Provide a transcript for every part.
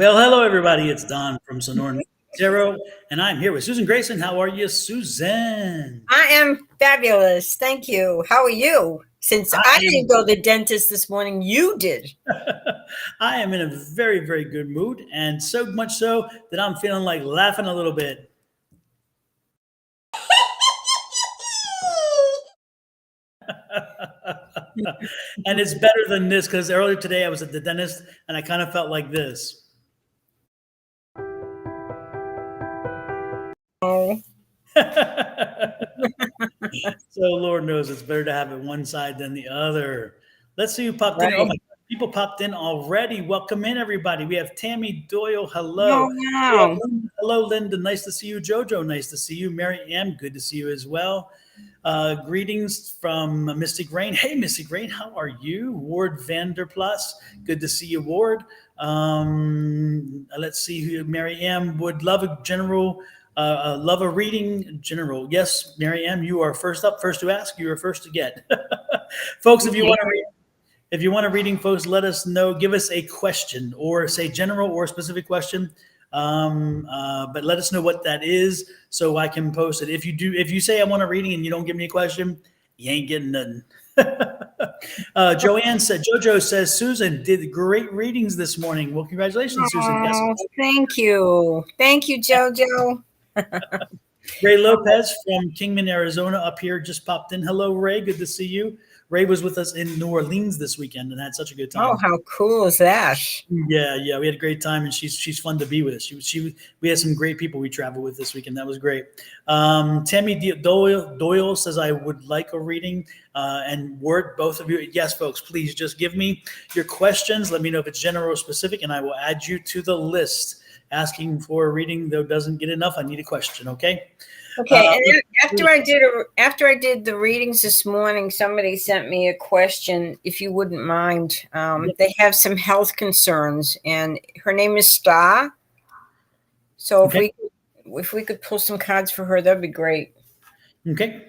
Well, hello everybody. It's Don from Sonoran Zero, and I'm here with Susan Grayson. How are you, Susan? I am fabulous. Thank you. How are you? Since I I am didn't go to the dentist this morning, you did. I am in a very, very good mood, and so much so that I'm feeling like laughing a little bit. And it's better than this because earlier today I was at the dentist and I kind of felt like this. Oh, So Lord knows it's better to have it one side than the other. Let's see who popped in. Oh my right. God, people popped in already. Welcome in, everybody. We have Tammy Doyle. Oh, Hello. We have wow. Linda. Hello, Linda. Nice to see you. Jojo, nice to see you. Mary M, good to see you as well. Greetings from Mystic Rain. Hey, Mystic Rain, how are you? Ward Vanderplus, good to see you, Ward. Let's see who Mary M would love a general. Love a reading general. Yes, Mary M, you are first up, first to ask. You are first to get. Folks, if you Okay. want to read, if you want a reading, folks, let us know. Give us a question or say general or specific question. But let us know what that is so I can post it. If you say I want a reading and you don't give me a question, you ain't getting nothing. Joanne said, JoJo says, Susan did great readings this morning. Well, congratulations, Susan. Yes. Oh, thank you. Thank you, JoJo. Ray Lopez from Kingman, Arizona, up here just popped in. Hello, Ray. Good to see you. Ray was with us in New Orleans this weekend and had such a good Oh, time. how cool is that? Yeah, we had a great time, and she's fun to be with. We had some great people we traveled with this weekend. That was great. Tammy Doyle says I would like a reading, and Word, both of you. Yes, folks, please just give me your questions. Let me know if it's general or specific, and I will add you to the list. Asking for a reading though doesn't get enough. I need a question. Okay. Okay, and then after I did the readings this morning, somebody sent me a question. If you wouldn't mind, they have some health concerns, and her name is Star. So Okay. if we could pull some cards for her, that'd be great. Okay.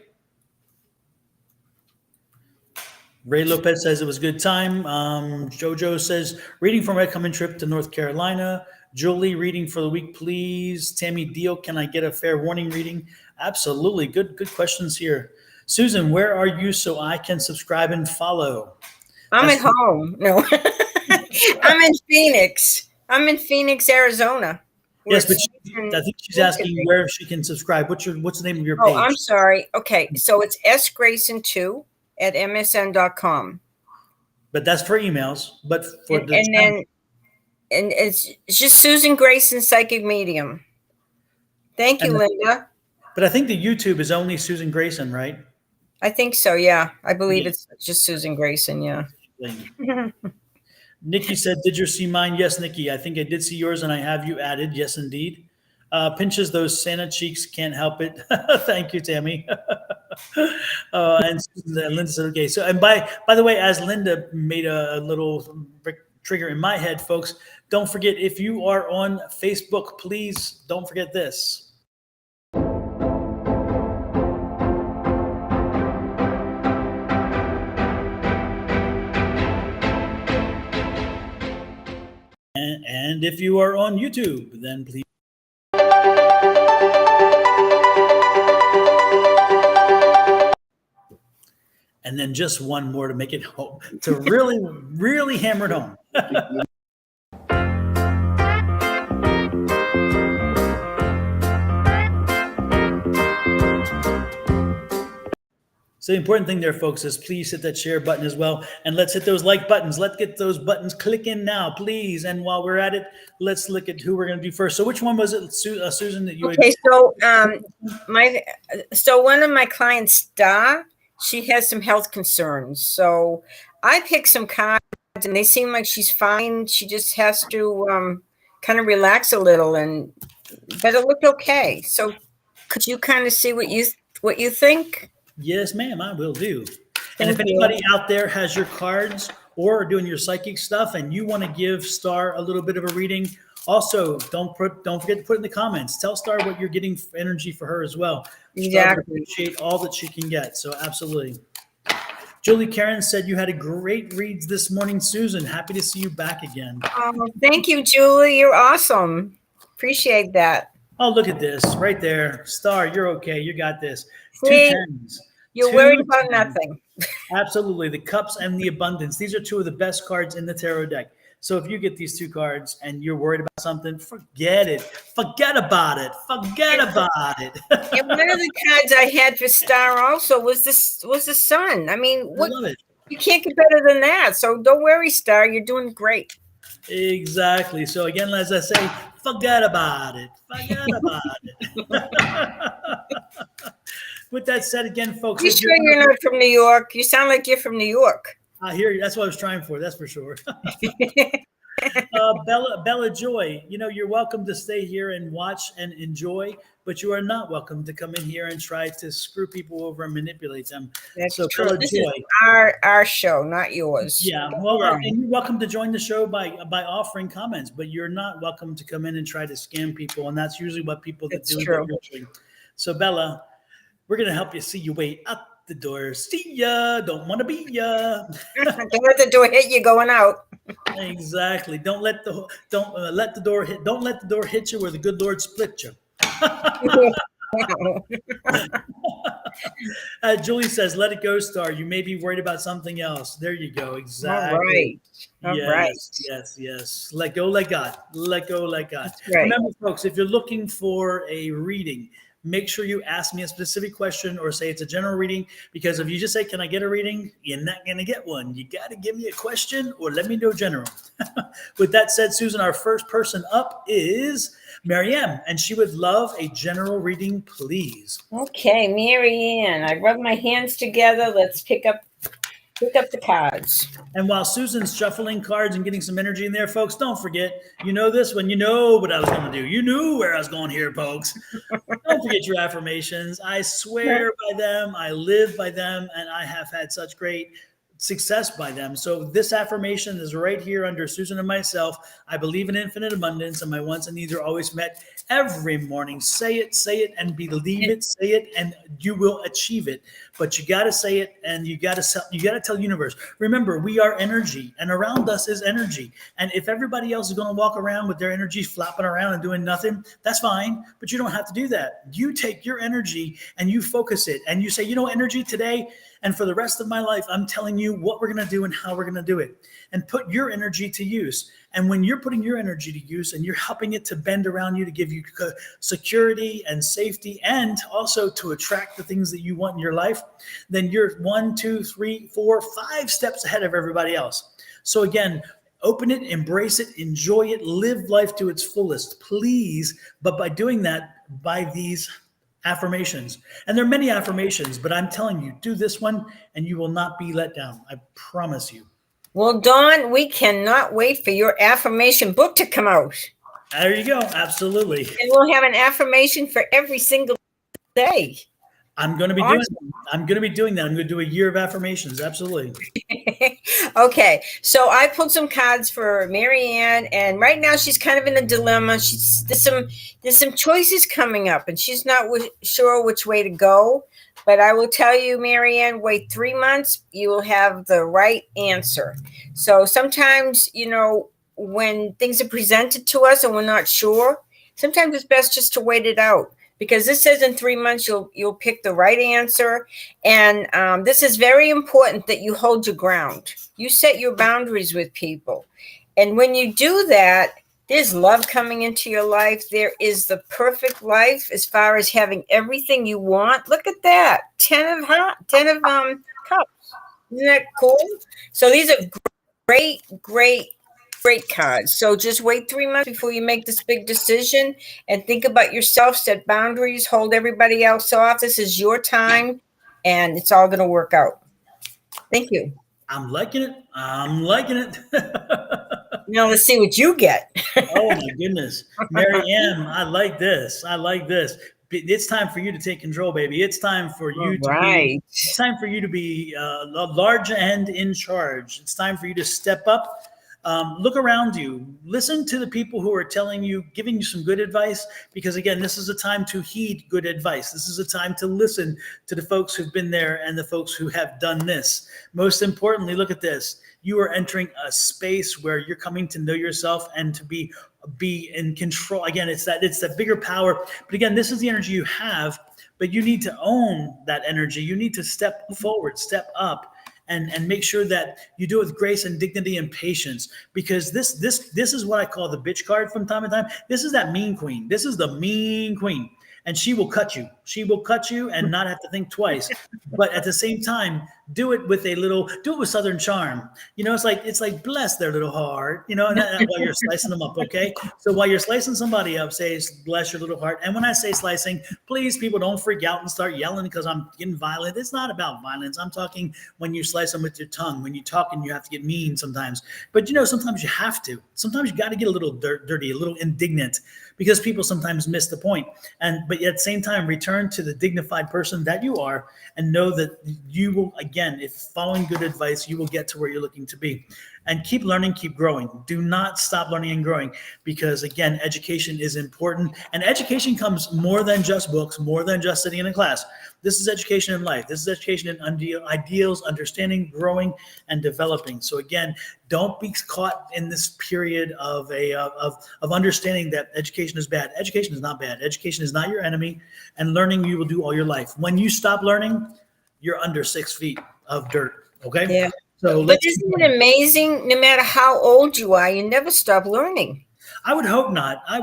Ray Lopez says it was a good time. Jojo says reading for my coming trip to North Carolina. Julie, reading for the week, please. Tammy Deal, can I get a fair warning reading? Absolutely. Good questions here. Susan, where are you so I can subscribe and follow? I'm That's at home. No, I'm in Phoenix. I'm in Phoenix, Arizona. yes, but I think she's asking where she can subscribe. What's the name of your Oh, page? I'm sorry. Okay, so it's sgrayson2 at msn.com. But that's for emails. But for And, the and then and it's just Susan Grayson, psychic medium. Thank you, and Linda. but I think the YouTube is only Susan Grayson, right? I think so. Yeah, I believe Yeah. it's just Susan Grayson. Yeah. Nikki said, "Did you see mine?" Yes, Nikki. I think I did see yours, and I have you added. Yes, indeed. Pinches those Santa cheeks, can't help it. Thank you, Tammy. And Linda said, "Okay." So, and by the way, as Linda made a little trigger in my head, folks, don't forget if you are on Facebook, please don't forget this. And if you are on YouTube, then please. And then just one more to make it home, to really, really hammer it home. So the important thing there, folks, is please hit that share button as well. And let's hit those like buttons. Let's get those buttons clicking now, please. And while we're at it, let's look at who we're going to do first. So which one was it, Susan, that you had? Okay, so one of my clients, Star, she has some health concerns. So I picked some cards, and they seem like she's fine. She just has to kind of relax a little, but it looked okay. So could you kind of see what you think? Yes, ma'am, I will do. And Thank if you. anybody out there has your cards or doing your psychic stuff and you want to give Star a little bit of a reading, also don't forget to put in the comments. Tell Star what you're getting for energy for her as well. Star would Exactly. appreciate all that she can get. So absolutely. Julie Karen said you had a great reads this morning, Susan. Happy to see you back again. Thank you, Julie. You're awesome. Appreciate that. Oh, look at this right there. Star, you're okay. You got this. See, 2 tens. you're 2 worried about tens. nothing. Absolutely. The cups and the abundance. These are two of the best cards in the tarot deck. So if you get these 2 cards and you're worried about something, forget it. Forget about it. Forget about it. And one of the cards I had for Star also was the sun. I mean, I love it. You can't get better than that. So don't worry, Star. You're doing great. Exactly. So again, as I say, forget about it. Forget about it. With that said, again, folks, You sure you're not from New York? You sound like you're from New York. I hear you. That's what I was trying for. That's for sure. Bella Joy, you're welcome to stay here and watch and enjoy, but you are not welcome to come in here and try to screw people over and manipulate them. That's so true. Bella This Joy, is our show, not yours. Yeah, well, and you're welcome to join the show by offering comments, but you're not welcome to come in and try to scam people, and that's usually what people that do it. So Bella, we're gonna help you see your way out the door. See ya. Don't want to be ya. Don't let the door hit you going out. Exactly. Don't let the door hit you where the good Lord split you. Julie says, "Let it go, Star. You may be worried about something else." There you go. Exactly. All right. Yes. Let go, let God. Let go, let God. Right. Remember, folks, if you're looking for a reading, make sure you ask me a specific question or say it's a general reading, because if you just say, "Can I get a reading?" you're not going to get one. You got to give me a question or let me know general. With that said, Susan, our first person up is Marianne, and she would love a general reading, please. Okay, Marianne, I rub my hands together. Let's pick up the cards. And while Susan's shuffling cards and getting some energy in there, folks, don't forget, you know this one, you know what I was going to do. You knew where I was going here, folks. Don't forget your affirmations. I swear by them. I live by them. And I have had such great success by them. So this affirmation is right here under Susan and myself. I believe in infinite abundance, and my wants and needs are always met every morning. Say it, and believe it. Say it, and you will achieve it. But you got to say it, and you got to tell the universe. Remember, we are energy, and around us is energy. And if everybody else is going to walk around with their energy flopping around and doing nothing, that's fine. But you don't have to do that. You take your energy and you focus it, and you say, energy today and for the rest of my life, I'm telling you what we're going to do and how we're going to do it, and put your energy to use. And when you're putting your energy to use and you're helping it to bend around you to give you security and safety, and also to attract the things that you want in your life, then you're 1, 2, 3, 4, 5 steps ahead of everybody else. So again, open it, embrace it, enjoy it, live life to its fullest, please. But by doing that, by these affirmations. And there are many affirmations, but I'm telling you, do this one and you will not be let down. I promise you. Well, Dawn, we cannot wait for your affirmation book to come out. There you go. Absolutely. And we'll have an affirmation for every single day. I'm going to be doing that. I'm going to do a year of affirmations. Absolutely. Okay. So I pulled some cards for Marianne, and right now she's kind of in a dilemma. There's some choices coming up, and she's not sure which way to go. But I will tell you, Marianne, wait 3 months, you will have the right answer. So sometimes, when things are presented to us and we're not sure, sometimes it's best just to wait it out. Because this says in 3 months, you'll pick the right answer. And this is very important that you hold your ground. You set your boundaries with people. And when you do that, there's love coming into your life. There is the perfect life as far as having everything you want. Look at that. 10 of cups. Isn't that cool? So these are great cards. So just wait 3 months before you make this big decision, and think about yourself, set boundaries, hold everybody else off. This is your time, and it's all going to work out. Thank you. I'm liking it. Now let's see what you get. Oh my goodness. Marianne, I like this. It's time for you to take control, baby. It's time for you to be large and in charge. It's time for you to step up Look around you. Listen to the people who are telling you, giving you some good advice, because again, this is a time to heed good advice. This is a time to listen to the folks who've been there and the folks who have done this. Most importantly, look at this. You are entering a space where you're coming to know yourself and to be in control. Again, it's that bigger power. But again, this is the energy you have, but you need to own that energy. You need to step forward, step up, and make sure that you do it with grace and dignity and patience, because this is what I call the bitch card from time to time. This is that mean queen. This is the mean queen. And she will cut you. She will cut you and not have to think twice. But at the same time, do it with Southern charm. It's like bless their little heart, and while you're slicing them up, okay? So while you're slicing somebody up, say bless your little heart. And when I say slicing, please, people, don't freak out and start yelling because I'm getting violent. It's not about violence. I'm talking when you slice them with your tongue, when you talk and you have to get mean sometimes. But sometimes you have to. Sometimes you got to get a little dirty, a little indignant, because people sometimes miss the point. But at the same time, return to the dignified person that you are and know that you will, again, if following good advice, you will get to where you're looking to be. And keep learning, keep growing. Do not stop learning and growing, because again, education is important. And education comes more than just books, more than just sitting in a class. This is education in life. This is education in ideals, understanding, growing, and developing. So again, don't be caught in this period of understanding that education is bad. Education is not bad. Education is not your enemy, and learning you will do all your life. When you stop learning, you're under 6 feet of dirt. Okay. Yeah. So but isn't it amazing? No matter how old you are, you never stop learning. I would hope not. I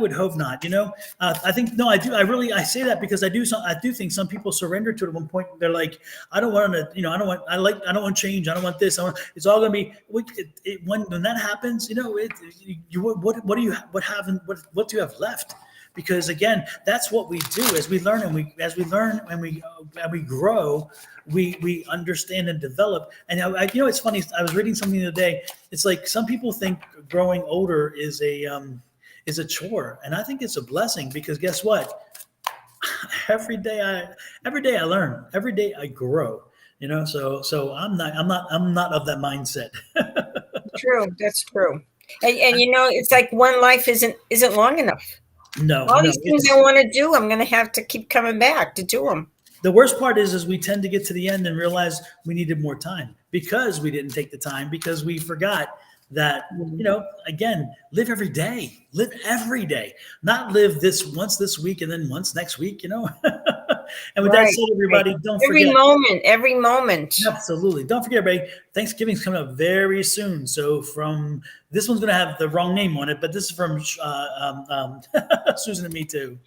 think, no, I do. I say that because I do think some people surrender to it at one point. They're like, I don't want to, I don't want change. I don't want this. It's all going to be, when that happens, what do you have left? Because again, that's what we do as we learn and we grow, we understand and develop. And it's funny. I was reading something the other day. It's like some people think growing older is a chore, and I think it's a blessing, because guess what? Every day I learn. Every day I grow. So I'm not of that mindset. True, that's true. And it's like one life isn't long enough. No, all these things I want to do, I'm going to have to keep coming back to do them. The worst part is we tend to get to the end and realize we needed more time, because we didn't take the time, because we forgot that, again, live every day, not live once this week and then once next week, And with that said, everybody, don't forget. Every moment. Absolutely. Don't forget, everybody, Thanksgiving's coming up very soon. So this one's going to have the wrong name on it, but this is from Susan and me too.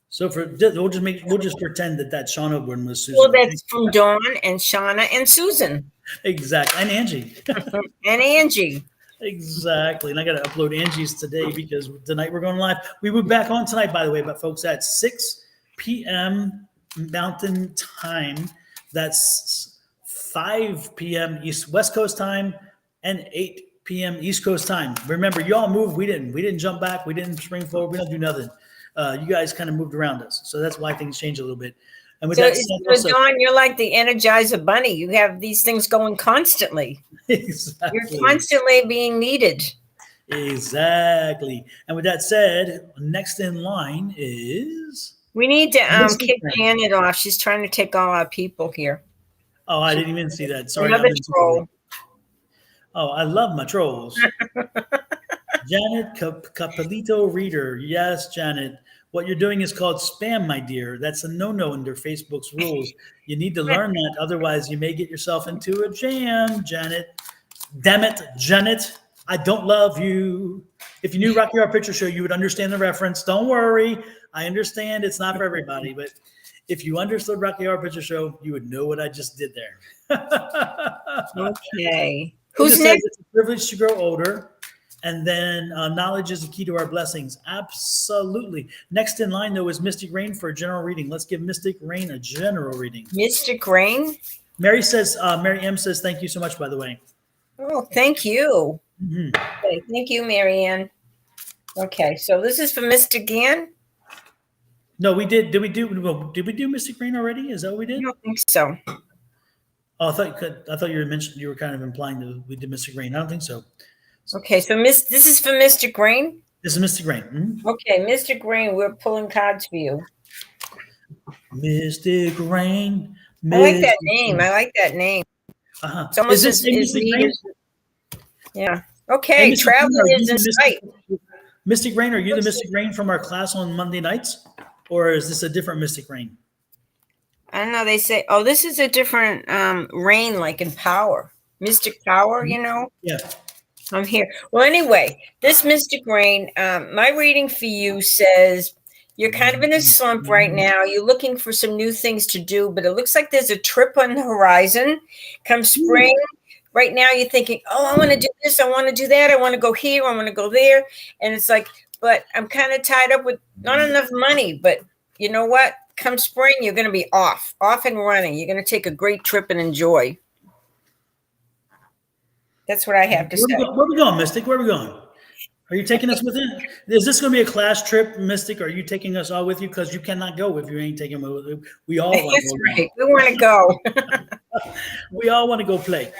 So we'll just pretend that Shauna one was Susan. Well, that's from Dawn and Shauna and Susan. Exactly, and Angie. And Angie. Exactly, and I got to upload Angie's today because tonight we're going live. We will be back on tonight, by the way, but folks, at 6 p.m. Mountain Time. That's 5 p.m. West Coast time and 8 p.m. East Coast time. Remember, y'all moved. We didn't jump back. We didn't spring forward. We don't do nothing. You guys kind of moved around us, so that's why things change a little bit. And with that said, Dawn, you're like the Energizer Bunny. You have these things going constantly. Exactly. You're constantly being needed. Exactly. And with that said, next in line is... We need to kick Janet off. She's trying to take all our people here. Oh, I didn't even see that. Sorry. Another troll. Oh, I love my trolls. Janet Capelito Reader. Yes, Janet. What you're doing is called spam, my dear. That's a no-no under Facebook's rules. You need to learn that. Otherwise, you may get yourself into a jam, Janet. Damn it, Janet. I don't love you. If you knew Rocky Horror Picture Show, you would understand the reference. Don't worry. I understand it's not for everybody, but if you understood Rocky Horror Picture Show, you would know what I just did there. Okay. Who's next? It's a privilege to grow older. And then knowledge is the key to our blessings. Absolutely. Next in line, though, is Mystic Rain for a general reading. Let's give Mystic Rain a general reading. Mystic Rain? Mary M says, thank you so much, by the way. Oh, thank you. Mm-hmm. Okay, thank you, Mary Ann. Okay, so this is for Mystic Ann? No, we did. Did we do? Well, did we do Mystic Rain already? Is that what we I did? don't think so. Oh, I thought you were mentioned. You were kind of implying that we did Mystic Rain. I don't think so. Okay, so this is for Mr. Green. This is Mystic Rain. Mhm. Okay, Mr. Green, we're pulling cards for you. Mystic Rain. I like that Mystic name. Rain. I like that name. Uh-huh. It's almost Is this as Mystic neat Rain? as, yeah. Hey, Okay, Mystic Rain, traveling are you is in the sight. Mystic Rain? Are you the Mystic Rain from our class on Monday nights, or is this a different Mystic Rain? I don't know. They say, oh, this is a different rain, like in power, mystic power. Yeah. I'm here. Well, anyway, this Mystic Rain, my reading for you says you're kind of in a slump right now. You're looking for some new things to do, but it looks like there's a trip on the horizon. Come spring, right now you're thinking, oh, I want to do this, I want to do that, I want to go here, I want to go there. And it's like, but I'm kind of tied up with not enough money. But you know what? Come spring, you're going to be off and running. You're going to take a great trip and enjoy. That's what I have to say. Where we going, Mystic? Where we going? Are you taking us with it? Is this going to be a class trip, Mystic? Are you taking us all with you? Because you cannot go if you ain't taking me with you. We all want That's to go. right. We want to go. We all want to go play.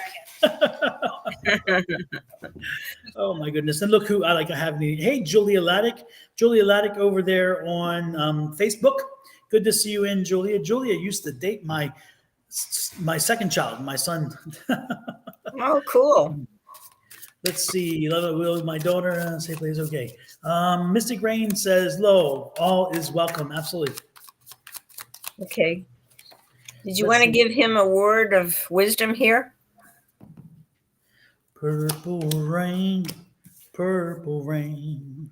Oh my goodness! And look who I like. I have the hey Julia Laddick, over there on Facebook. Good to see you in, Julia. Julia used to date my second child, my son. Oh, cool. Let's see. Will my daughter say please? Okay. Mystic Rain says, "Lo, all is welcome." Absolutely. Okay. Did you Let's want to see. give him a word of wisdom here? Purple rain, purple rain.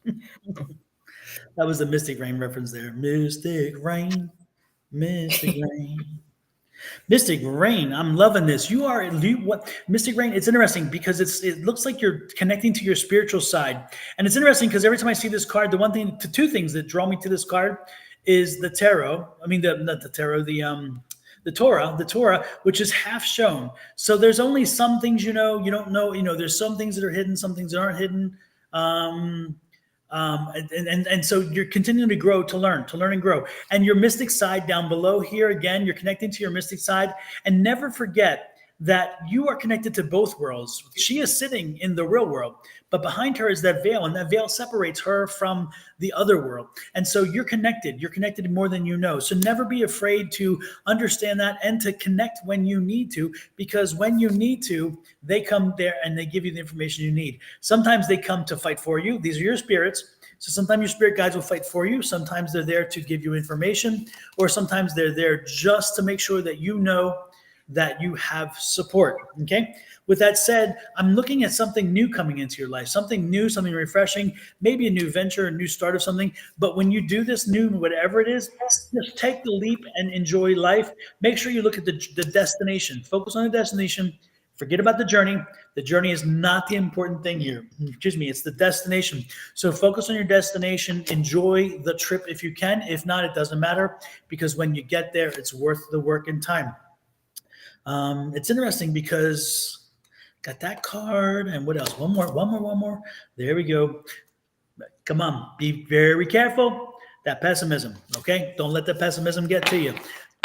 That was the Mystic Rain reference there. Mystic Rain, Mystic Rain. Mystic Rain, I'm loving this. What Mystic Rain? It's interesting because it looks like you're connecting to your spiritual side, and it's interesting because every time I see this card, two things that draw me to this card is the tarot. I mean, not the tarot, the Torah, which is half shown. So there's only some things you don't know. There's some things that are hidden, some things that aren't hidden. And so you're continuing to grow, to learn and grow. And your mystic side down below here, again, you're connecting to your mystic side. And never forget that you are connected to both worlds. She is sitting in the real world, but behind her is that veil, and that veil separates her from the other world. And so you're connected more than you know. So never be afraid to understand that and to connect when you need to, because when you need to, they come there and they give you the information you need. Sometimes they come to fight for you. These are your spirits. So sometimes your spirit guides will fight for you. Sometimes they're there to give you information, or sometimes they're there just to make sure that you know that you have support. Okay. With that said, I'm looking at something new coming into your life, something new, something refreshing, maybe a new venture, a new start of something. But when you do this new, whatever it is, just take the leap and enjoy life. Make sure you look at the destination, focus on the destination. Forget about the journey. The journey is not the important thing here. Excuse me, it's the destination. So focus on your destination. Enjoy the trip if you can. If not, it doesn't matter, because when you get there, it's worth the work and time. It's interesting because got that card, and what else? One more. There we go. Come on, be very careful. That pessimism, okay? Don't let the pessimism get to you.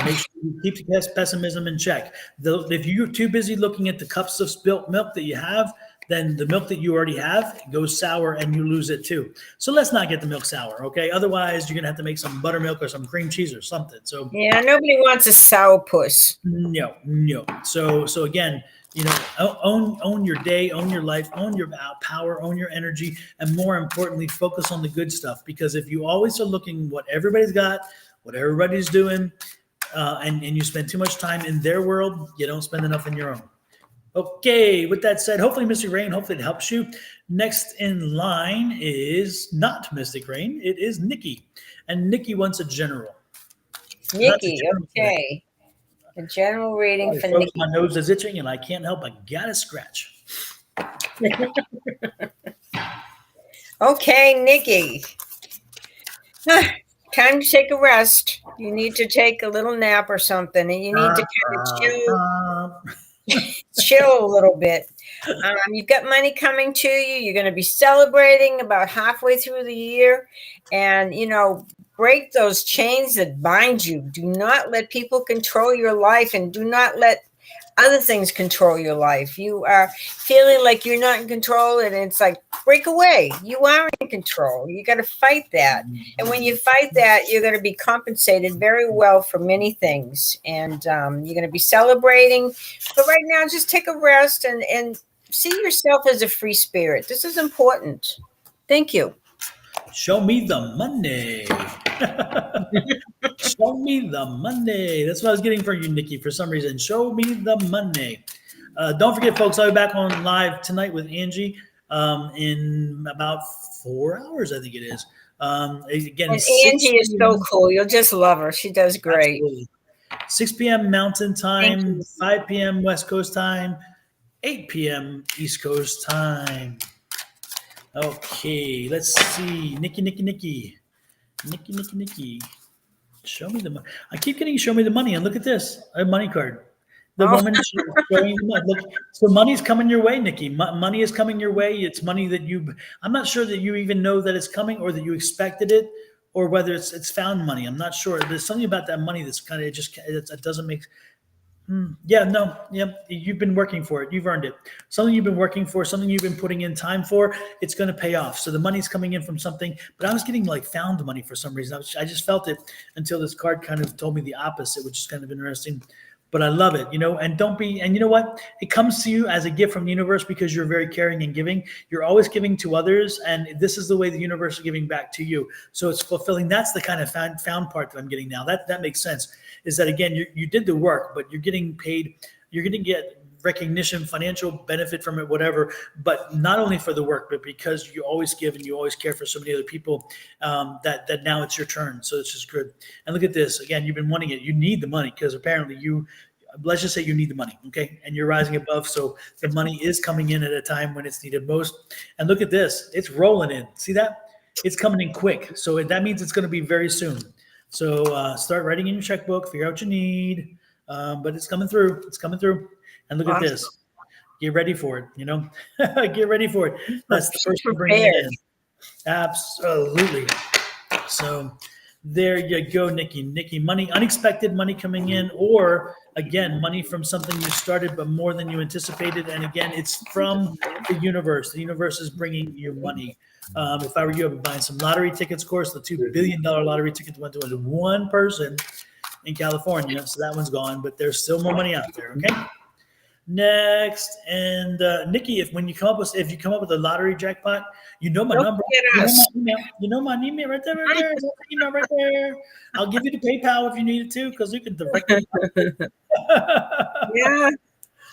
Make sure you keep the pessimism in check. If you're too busy looking at the cups of spilt milk that you have, then the milk that you already have goes sour and you lose it too. So let's not get the milk sour, okay? Otherwise, you're gonna have to make some buttermilk or some cream cheese or something. So Yeah, nobody wants a sourpuss. no. So again, own your day, own your life, own your power, own your energy, and more importantly, focus on the good stuff. Because if you always are looking what everybody's got, what everybody's doing, and you spend too much time in their world, you don't spend enough in your own. Okay, with that said, hopefully Mystic Rain, hopefully it helps you. Next in line is not Mystic Rain, it is Nikki. And Nikki wants a general. Nikki, okay. A general reading for Nikki. My nose is itching and I can't help but gotta scratch. Okay, Nikki. Time to take a rest. You need to take a little nap or something, and you need to kind of chill a little bit. You've got money coming to you. You're going to be celebrating about halfway through the year. And, break those chains that bind you. Do not let people control your life, and do not let other things control your life. You are feeling like you're not in control, and it's like, break away. You are in control. You got to fight that. And when you fight that, you're going to be compensated very well for many things. And you're going to be celebrating. But right now, just take a rest and see yourself as a free spirit. This is important. Thank you. Show me the money. Show me the money. That's what I was getting from you, Nikki, for some reason. Show me the money. Don't forget, folks, I'll be back on live tonight with Angie in about 4 hours, I think it is. Again, and Angie is so cool. You'll just love her. She does great. Absolutely. 6 p.m. Mountain Time, 5 p.m. West Coast Time, 8 p.m. East Coast Time. Okay, let's see. Nikki. Show me the money. I keep getting show me the money, and look at this. A money card. The woman showing the money. Look, so money's coming your way, Nikki. Money is coming your way. It's money that I'm not sure that you even know that it's coming, or that you expected it, or whether it's found money. I'm not sure. There's something about that money that's kind of it doesn't make. You've been working for it. You've earned it. Something you've been working for, something you've been putting in time for, it's going to pay off. So the money's coming in from something, but I was getting like found money for some reason. I just felt it until this card kind of told me the opposite, which is kind of interesting. But I love it, and you know what? It comes to you as a gift from the universe because you're very caring and giving. You're always giving to others, and this is the way the universe is giving back to you. So it's fulfilling. That's the kind of found part that I'm getting now. That makes sense. Is that again? You did the work, but you're getting paid. You're going to get recognition, financial benefit from it, whatever. But not only for the work, but because you always give and you always care for so many other people. That now it's your turn. So it's just good. And look at this again. You've been wanting it. You need the money because apparently let's just say you need the money, okay? And you're rising above, so the money is coming in at a time when it's needed most. And look at this. It's rolling in. See that? It's coming in quick. So that means it's going to be very soon. So start writing in your checkbook, figure out what you need. But it's coming through. It's coming through. And look at this. Get ready for it, Get ready for it. That's the first one bringing it in. Absolutely. So there you go, Nikki. Money, unexpected money coming in, or again, money from something you started, but more than you anticipated. And again, it's from the universe. The universe is bringing you money. If I were you, I would buy some lottery tickets. Of course, the $2 billion lottery tickets went to one person in California, so that one's gone. But there's still more money out there. Okay. Next, and Nikki, if you come up with a lottery jackpot, you know my number. You know my email right there. Email right there. I'll give you the PayPal if you need it too, because you can directly. Yeah,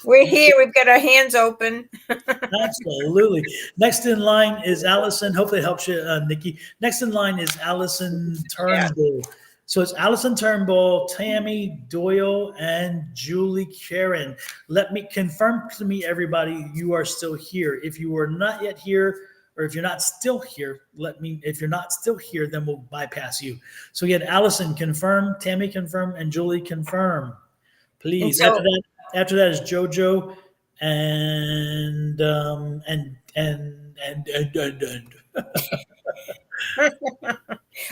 we're here. We've got our hands open. Absolutely. Next in line is Allison. Hopefully it helps you, Nikki. Next in line is Allison Turnbull. Yeah. So it's Allison Turnbull, Tammy Doyle, and Julie Karen. Let me confirm to me, everybody, you are still here. If you are not yet here, or if you're not still here, if you're not still here, then we'll bypass you. So again, Allison, confirm, Tammy, confirm, and Julie, confirm. Please. So, after that is JoJo and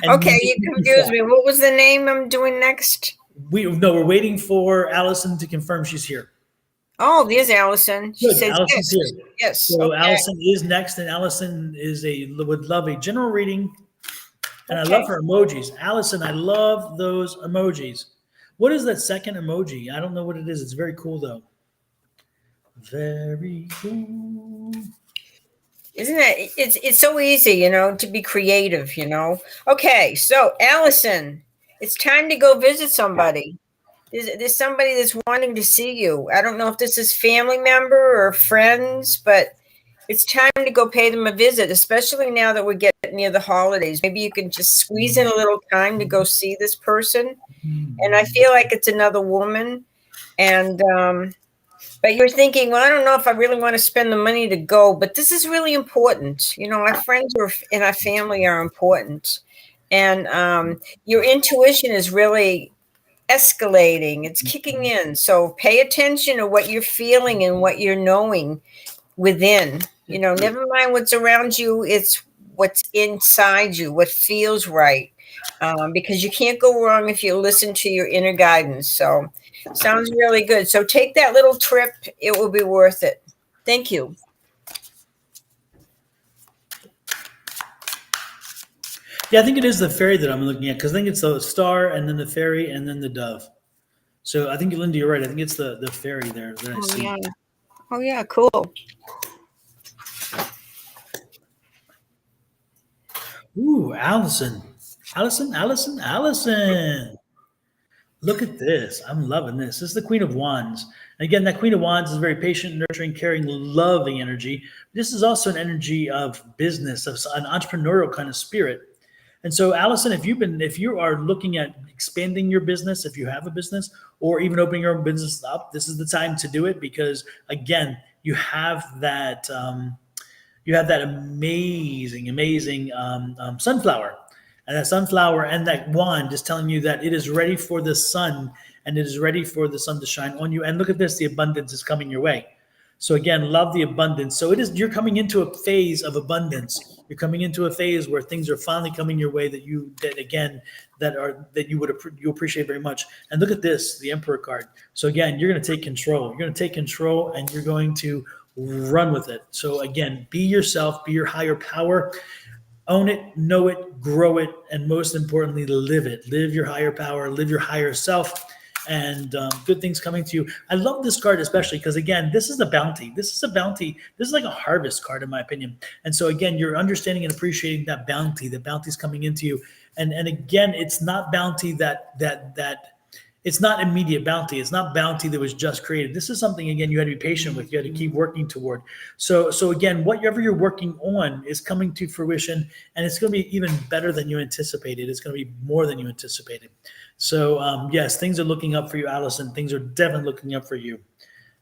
okay, you confused me. What was the name I'm doing next? We're waiting for Allison to confirm she's here. Oh, there's Allison. She says Allison's yes. Here. Yes. So okay. Allison is next, and Allison would love a general reading. And okay. I love her emojis. Allison, I love those emojis. What is that second emoji? I don't know what it is. It's very cool though. Very cool. Isn't it? It's so easy, to be creative, Okay, so Allison, it's time to go visit somebody. There's somebody that's wanting to see you. I don't know if this is family member or friends, but it's time to go pay them a visit, especially now that we're getting near the holidays. Maybe you can just squeeze in a little time to go see this person. And I feel like it's another woman. And but you're thinking, well, I don't know if I really want to spend the money to go, but this is really important. Our friends and our family are important. And your intuition is really escalating. It's kicking in. So pay attention to what you're feeling and what you're knowing. within. Never mind what's around you. It's what's inside you, what feels right. Because you can't go wrong if you listen to your inner guidance. So, sounds really good. So, take that little trip. It will be worth it. Thank you. Yeah, I think it is the fairy that I'm looking at because I think it's the star and then the fairy and then the dove. So I think, Linda, you're right. I think it's the fairy there that I Oh, see. yeah. Oh, yeah. Cool. Ooh, Allison. Allison, Allison, Allison. Look at this. I'm loving this. This is the Queen of Wands. And again, that Queen of Wands is very patient, nurturing, caring, loving energy. This is also an energy of business, of an entrepreneurial kind of spirit. And so, Allison, if you are looking at expanding your business, if you have a business, or even opening your own business up, this is the time to do it because, again, you have that amazing, amazing sunflower. And that sunflower and that wand is telling you that it is ready for the sun and it is ready for the sun to shine on you. And look at this, the abundance is coming your way. So again, love the abundance. So you're coming into a phase of abundance. You're coming into a phase where things are finally coming your way that you appreciate very much. And look at this, the Emperor card. So again, you're going to take control. You're going to take control and you're going to run with it. So again, be yourself, be your higher power, own it, know it, grow it, and most importantly, live it. Live your higher power, live your higher self, and good things coming to you. I love this card especially because again, this is a bounty. This is a bounty. This is like a harvest card in my opinion. And so again, you're understanding and appreciating that bounty. The bounty's coming into you. And again, it's not bounty that it's not immediate bounty. It's not bounty that was just created. This is something, again, you had to be patient with. You had to keep working toward. So again, whatever you're working on is coming to fruition, and it's going to be even better than you anticipated. It's going to be more than you anticipated. So yes, things are looking up for you, Allison. Things are definitely looking up for you.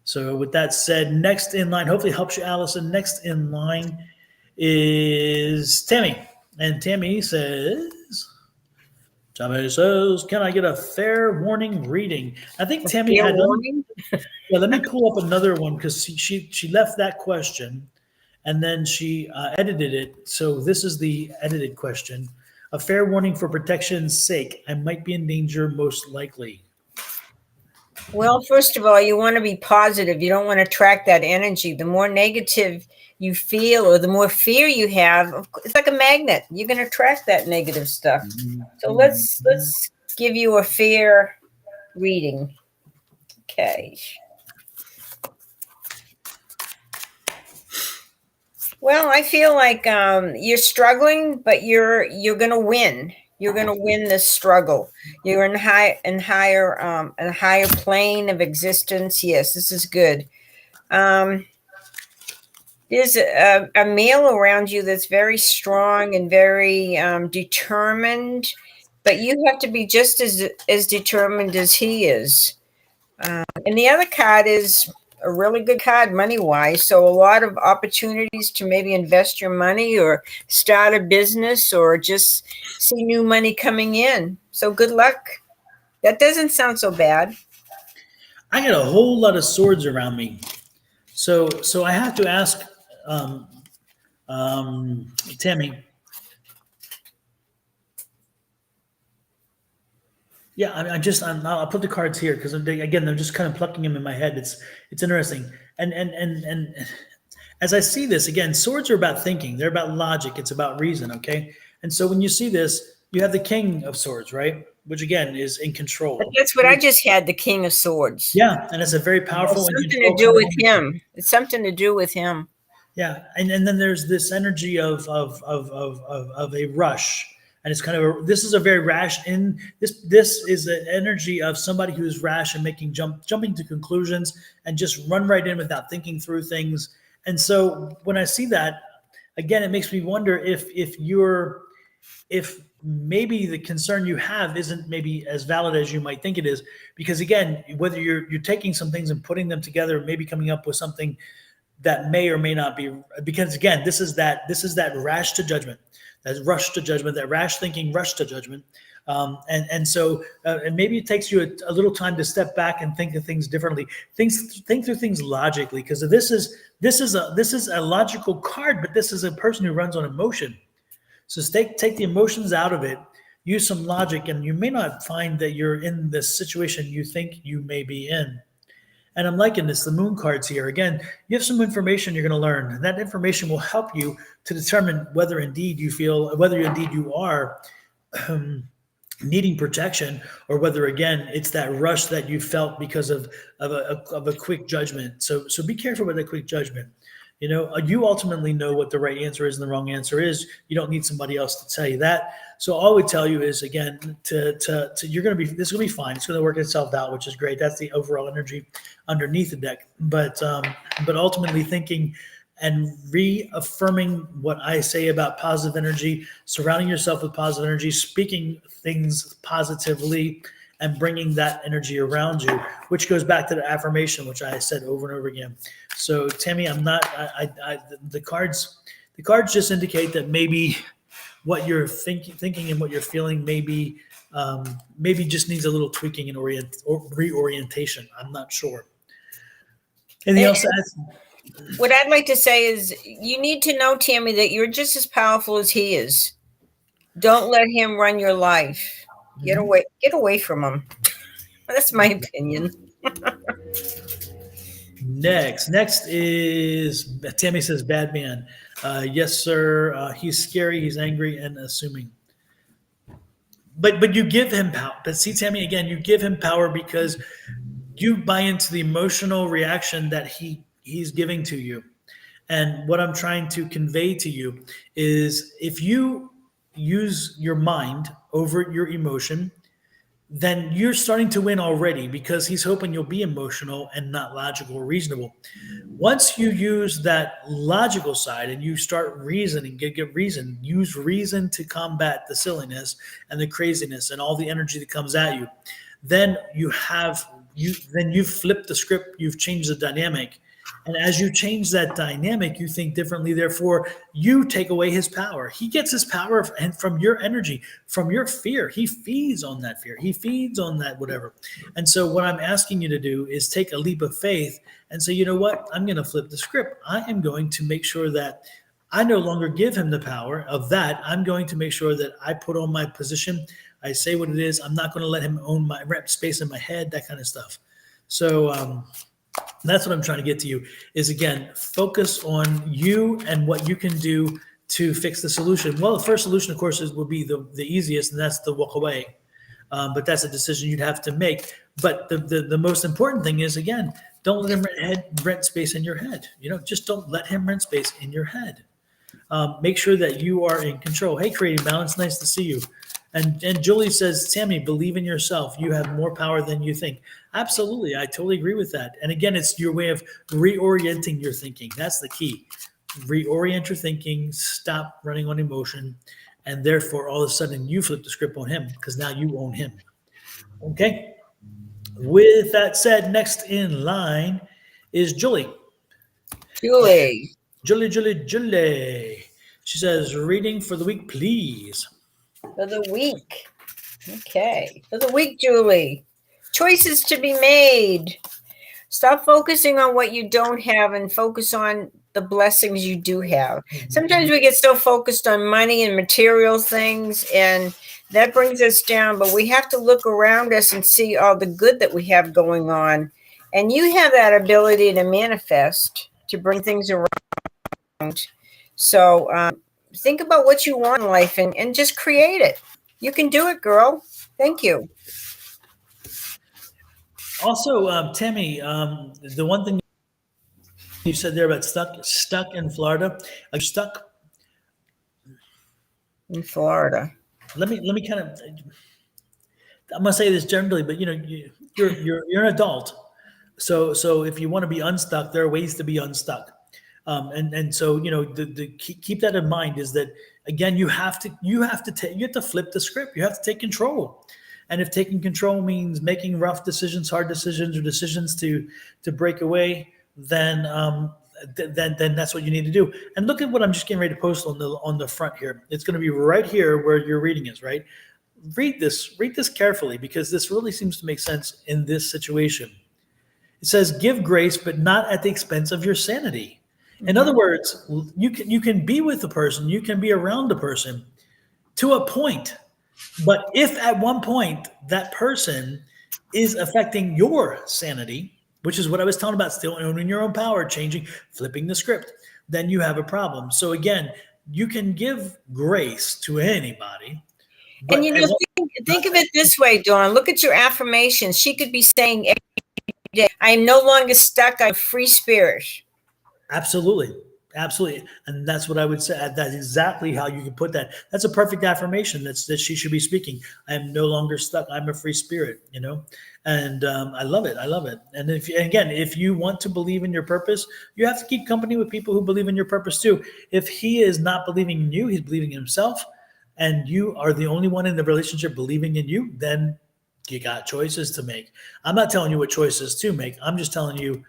So with that said, next in line, hopefully helps you, Allison. Next in line is Tammy. And Tammy says, can I get a fair warning reading? I think Tammy Fair had. warning? Yeah, let me pull up another one because she left that question, and then she edited it. So this is the edited question. A fair warning for protection's sake. I might be in danger, most likely. Well, first of all, you want to be positive. You don't want to attract that energy. The more negative you feel or the more fear you have, it's like a magnet. You're going to attract that negative stuff. So let's give you a fair reading. Okay. Well, I feel like you're struggling, but you're going to win. You're going to win this struggle. You're in a higher plane of existence. Yes, this is good. There's a male around you that's very strong and very determined, but you have to be just as determined as he is. And the other card is a really good card money-wise. So a lot of opportunities to maybe invest your money or start a business or just see new money coming in. So good luck. That doesn't sound so bad. I got a whole lot of swords around me. So I have to ask Tammy. Yeah, I'll put the cards here because again, I'm just kind of plucking them in my head. It's interesting, and as I see this again, swords are about thinking. They're about logic. It's about reason. Okay, and so when you see this, you have the King of Swords, right? Which again is in control. But that's what I just had, the King of Swords. Yeah, and it's a very powerful. It's something to do with him. It's something to do with him. Yeah, and then there's this energy of a rush. And it's kind of this is a very rash in this is an energy of somebody who is rash and jumping to conclusions and just run right in without thinking through things. And so when I see that, again, it makes me wonder if maybe the concern you have isn't maybe as valid as you might think it is, because again, whether you're taking some things and putting them together, maybe coming up with something that may or may not be, because again, this is that rash to judgment, that rush to judgment, that rash thinking, rush to judgment. And maybe it takes you a little time to step back and think of things differently. Think through things logically, because this is a logical card, but this is a person who runs on emotion. So take the emotions out of it, use some logic, and you may not find that you're in the situation you think you may be in. And I'm liking this, the moon cards here. Again, you have some information you're going to learn, and that information will help you to determine whether indeed you are needing protection, or whether again it's that rush that you felt because of a quick judgment. So be careful with that quick judgment. You ultimately know what the right answer is and the wrong answer is. You don't need somebody else to tell you that. So all I would tell you is, again, this is going to be fine. It's going to work itself out, which is great. That's the overall energy underneath the deck. But ultimately thinking and reaffirming what I say about positive energy, surrounding yourself with positive energy, speaking things positively, and bringing that energy around you, which goes back to the affirmation, which I said over and over again. So Tammy, the cards just indicate that maybe what you're thinking and what you're feeling maybe just needs a little tweaking and reorientation. I'm not sure. Anything else to add? What I'd like to say is, you need to know, Tammy, that you're just as powerful as he is. Don't let him run your life. Get away from him. That's my opinion. Next is Tammy says, bad man. Yes, sir. He's scary. He's angry and assuming. But you give him power. But see, Tammy, again, you give him power because you buy into the emotional reaction that he's giving to you. And what I'm trying to convey to you is, if you use your mind over your emotion, then you're starting to win already, because he's hoping you'll be emotional and not logical or reasonable. Once you use that logical side and you start reasoning, use reason to combat the silliness and the craziness and all the energy that comes at you, then you've flipped the script, you've changed the dynamic. And as you change that dynamic, you think differently. Therefore, you take away his power. He gets his power from your energy, from your fear. He feeds on that fear. He feeds on that whatever. And so what I'm asking you to do is take a leap of faith and say, you know what? I'm going to flip the script. I am going to make sure that I no longer give him the power of that. I'm going to make sure that I put on my position. I say what it is. I'm not going to let him own my rep space in my head, that kind of stuff. So, that's what I'm trying to get to you is, again, focus on you and what you can do to fix the solution. Well, the first solution, of course, would be the easiest, and that's to walk away. But that's a decision you'd have to make. But the most important thing is, again, don't let him rent space in your head. Just don't let him rent space in your head. Make sure that you are in control. Hey, Creating Balance, nice to see you. And Julie says, Tammy, believe in yourself. You have more power than you think. Absolutely. I totally agree with that. And again, it's your way of reorienting your thinking. That's the key. Reorient your thinking, stop running on emotion, and therefore all of a sudden you flip the script on him, because now you own him. Okay? With that said, next in line is Julie. Julie. She says, reading for the week, please. For the week. Okay. For the week, Julie. Choices to be made. Stop focusing on what you don't have and focus on the blessings you do have. Sometimes we get so focused on money and material things, and that brings us down. But we have to look around us and see all the good that we have going on. And you have that ability to manifest, to bring things around. So think about what you want in life and just create it. You can do it, girl. Thank you. Also, Tammy, the one thing you said there about stuck in Florida, are you stuck in Florida? Let me kind of. I'm gonna say this generally, but you're an adult, so if you want to be unstuck, there are ways to be unstuck, and so keep that in mind. Is that, again, you have to flip the script. You have to take control. And if taking control means making rough decisions, hard decisions, or decisions to break away, then then that's what you need to do. And look at what I'm just getting ready to post on the front here. It's going to be right here where your reading is, right? Read this carefully, because this really seems to make sense in this situation. It says, give grace, but not at the expense of your sanity. In other words, you can be with the person, you can be around the person to a point, but if at one point that person is affecting your sanity, which is what I was talking about, still owning your own power, changing, flipping the script, then you have a problem. So again, you can give grace to anybody. But And think of it this way, Dawn. Look at your affirmations. She could be saying every day, I am no longer stuck. I'm a free spirit. Absolutely. Absolutely. And that's what I would say. That's exactly how you can put that. That's a perfect affirmation that she should be speaking. I am no longer stuck. I'm a free spirit, and I love it. I love it. And if you want to believe in your purpose, you have to keep company with people who believe in your purpose too. If he is not believing in you, he's believing in himself, and you are the only one in the relationship believing in you, then you got choices to make. I'm not telling you what choices to make. I'm just telling you,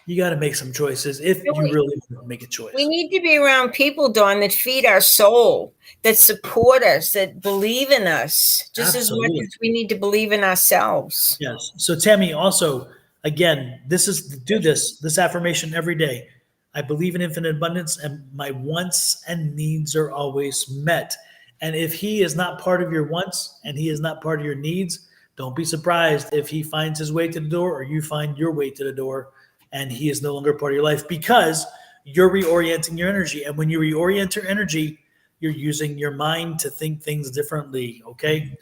you got to make some choices if you really want to make a choice. We need to be around people, Dawn, that feed our soul, that support us, that believe in us, just Absolutely. as much as we need to believe in ourselves. Yes. So Tammy, also, again, do this affirmation every day. I believe in infinite abundance, and my wants and needs are always met. And if he is not part of your wants and he is not part of your needs, don't be surprised if he finds his way to the door or you find your way to the door, and he is no longer part of your life, because you're reorienting your energy. And when you reorient your energy, you're using your mind to think things differently. Okay.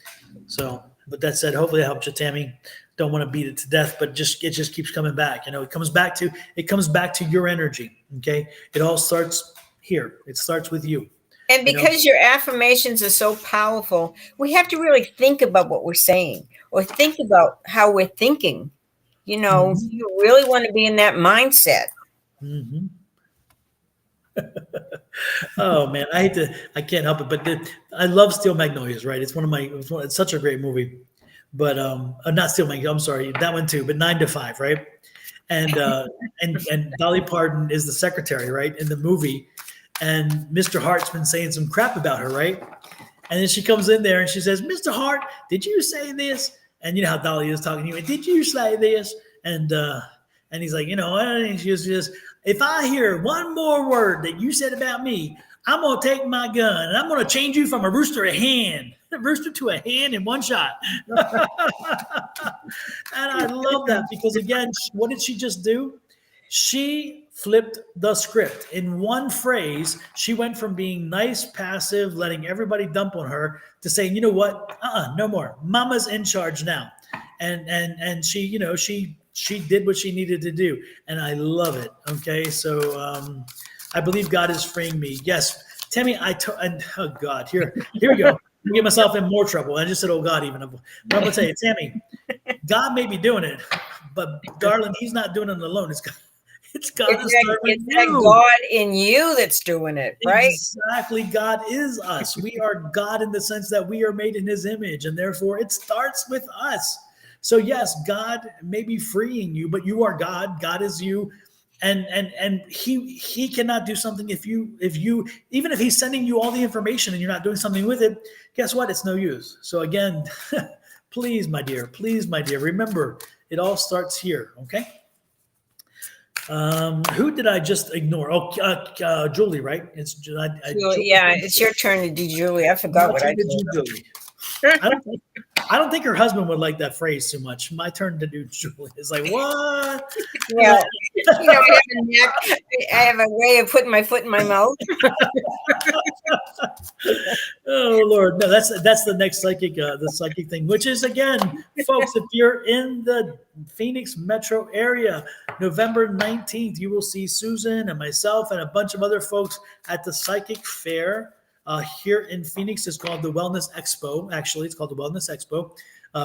So, but that said, hopefully that helped you, Tammy. Don't want to beat it to death, but it just keeps coming back. It comes back to your energy. Okay. It all starts here. It starts with you. And because your affirmations are so powerful, we have to really think about what we're saying, or think about how we're thinking. You really want to be in that mindset. Mm-hmm. Oh man, I can't help it, but I love Steel Magnolias, right? It's such a great movie, but not Steel Magnolias, I'm sorry, that one too, but 9 to 5, right? And and Dolly Parton is the secretary, right, in the movie, and Mr. Hart's been saying some crap about her, right? And then she comes in there and she says, Mr. Hart, did you say this? And you know how Dolly is talking to you. Did you say this? And he's like, and she just, if I hear one more word that you said about me, I'm going to take my gun and I'm going to change you from a rooster to a hand in one shot. And I love that, because again, what did she just do? She flipped the script. In one phrase, she went from being nice, passive, letting everybody dump on her, to saying, you know what? No more. Mama's in charge now. And she did what she needed to do. And I love it. Okay. So I believe God is freeing me. Yes. Tammy, oh God, here we go. I'm get myself in more trouble. I just said, oh God, even. But I'm going to tell you, Tammy, God may be doing it, but darling, he's not doing it alone. It's God. It's that God in you that's doing it, right? Exactly. God is us. We are God in the sense that we are made in his image, and therefore it starts with us. So yes, God may be freeing you, but you are God. God is you. And he cannot do something if you even if he's sending you all the information and you're not doing something with it, guess what? It's no use. So again, please, my dear, remember, it all starts here. Okay. Who did I just ignore? Oh, Julie, right? It's Julie, it's your turn to do Julie. I forgot what I did. Julie. I don't think her husband would like that phrase too much. My turn to do Julie. It's like, what? Yeah, I have a way of putting my foot in my mouth. Oh Lord, no, that's the next psychic thing, which is, again, folks, if you're in the Phoenix metro area, November 19th, you will see Susan and myself and a bunch of other folks at the psychic fair here in Phoenix. It's called the Wellness Expo. Actually, it's called the Wellness Expo,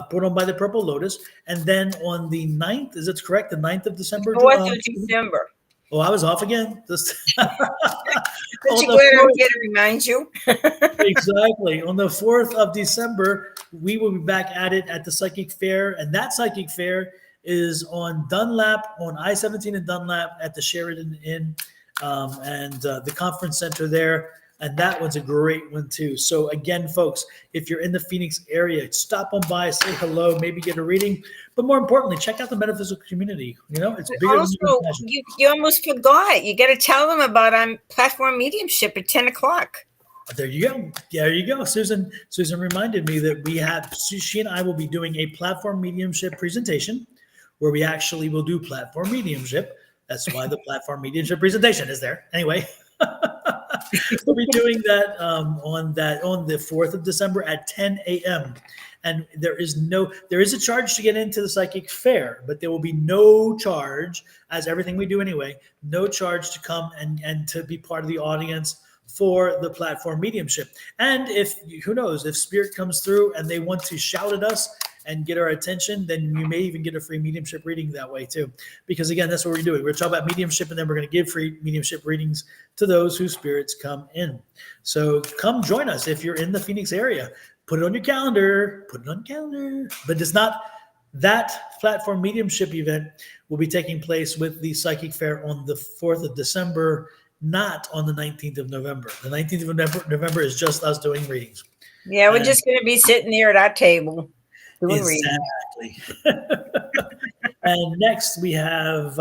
put on by the Purple Lotus. And then on the 9th, is it correct? The 9th of December? 4th of December. Oh, I was off again. But you glad to remind you. Exactly. On the 4th of December, we will be back at it at the Psychic Fair. And that Psychic Fair is on Dunlap, on I-17 in Dunlap at the Sheridan Inn, and the conference center there. And that one's a great one too. So again, folks, if you're in the Phoenix area, stop on by, say hello, maybe get a reading. But more importantly, check out the metaphysical community. You know, it's bigger Also, than you imagine. you almost forgot. You got to tell them about platform mediumship at 10 o'clock. There you go. There you go. Susan reminded me that she and I will be doing a platform mediumship presentation where we actually will do platform mediumship. That's why the platform mediumship presentation is there. Anyway, we'll be doing that on the 4th of December at 10 a.m. And there is a charge to get into the psychic fair, but there will be no charge, as everything we do anyway, no charge to come and to be part of the audience for the platform mediumship. And who knows, if spirit comes through and they want to shout at us and get our attention, then you may even get a free mediumship reading that way too. Because again, that's what we're doing. We're talking about mediumship, and then we're going to give free mediumship readings to those whose spirits come in. So come join us if you're in the Phoenix area. Put it on your calendar. But it's not that platform mediumship event will be taking place with the psychic fair on the 4th of December, not on the 19th of November. The 19th of November is just us doing readings. Yeah, we're just going to be sitting there at our table doing readings. Exactly. And next we have,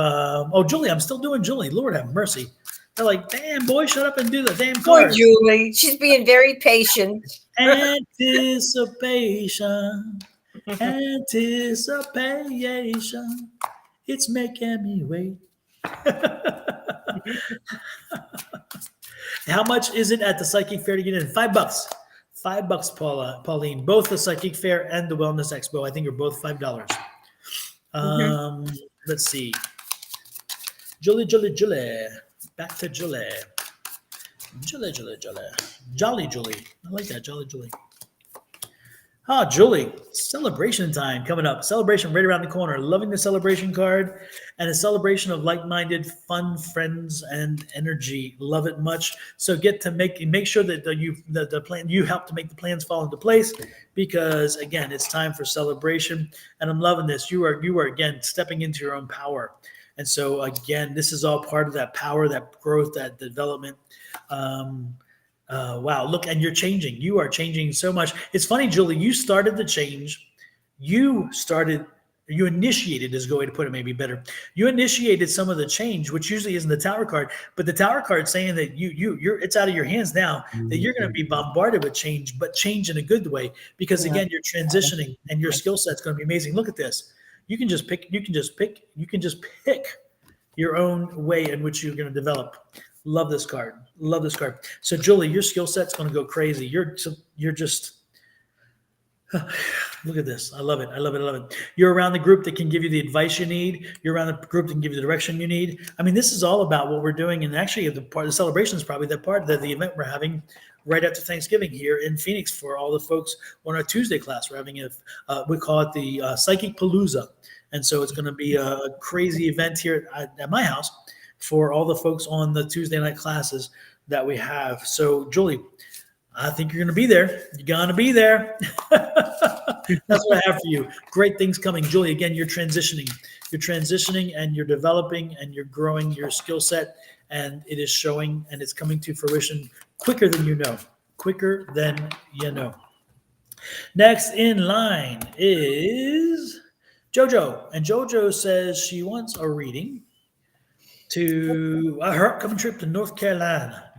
Julie. I'm still doing Julie. Lord have mercy. They're like, damn, boy, shut up and do the damn Poor card. Julie. She's being very patient. Anticipation. It's making me wait. How much is it at the psychic fair to get in? $5. $5, Pauline. Both the psychic fair and the wellness expo, I think, are both $5. Let's see. Julie. Back to Julie. Jolly Julie. I like that, Jolly Julie. Julie, celebration time coming up. Celebration right around the corner. Loving the celebration card, and a celebration of like-minded, fun friends and energy. Love it much. So get to make sure that you help to make the plans fall into place, because again, it's time for celebration, and I'm loving this. You are again stepping into your own power, and so again, this is all part of that power, that growth, that development. Wow, look, and you're changing. You are changing so much. It's funny, Julie, you started the change. You initiated, is going to put it maybe better. You initiated some of the change, which usually isn't the Tower card, but the Tower card saying that you're it's out of your hands now, that you're going to be bombarded with change, but change in a good way, because again, you're transitioning and your skill set's going to be amazing. Look at this. You can just pick your own way in which you're going to develop. Love this card. So Julie, your skill set's going to go crazy. You're just look at this. I love it. You're around the group that can give you the advice you need. You're around the group that can give you the direction you need. I mean, this is all about what we're doing. And actually, the celebration is probably the event we're having right after Thanksgiving here in Phoenix for all the folks on our Tuesday class. We're having we call it the Psychic Palooza. And so it's going to be a crazy event here at my house for all the folks on the Tuesday night classes that we have. So, Julie, I think you're going to be there. You're going to be there. That's what I have for you. Great things coming. Julie, again, you're transitioning. And you're developing and you're growing your skill set, and it is showing and it's coming to fruition quicker than you know. Next in line is JoJo. And JoJo says she wants a reading to her upcoming trip to North Carolina.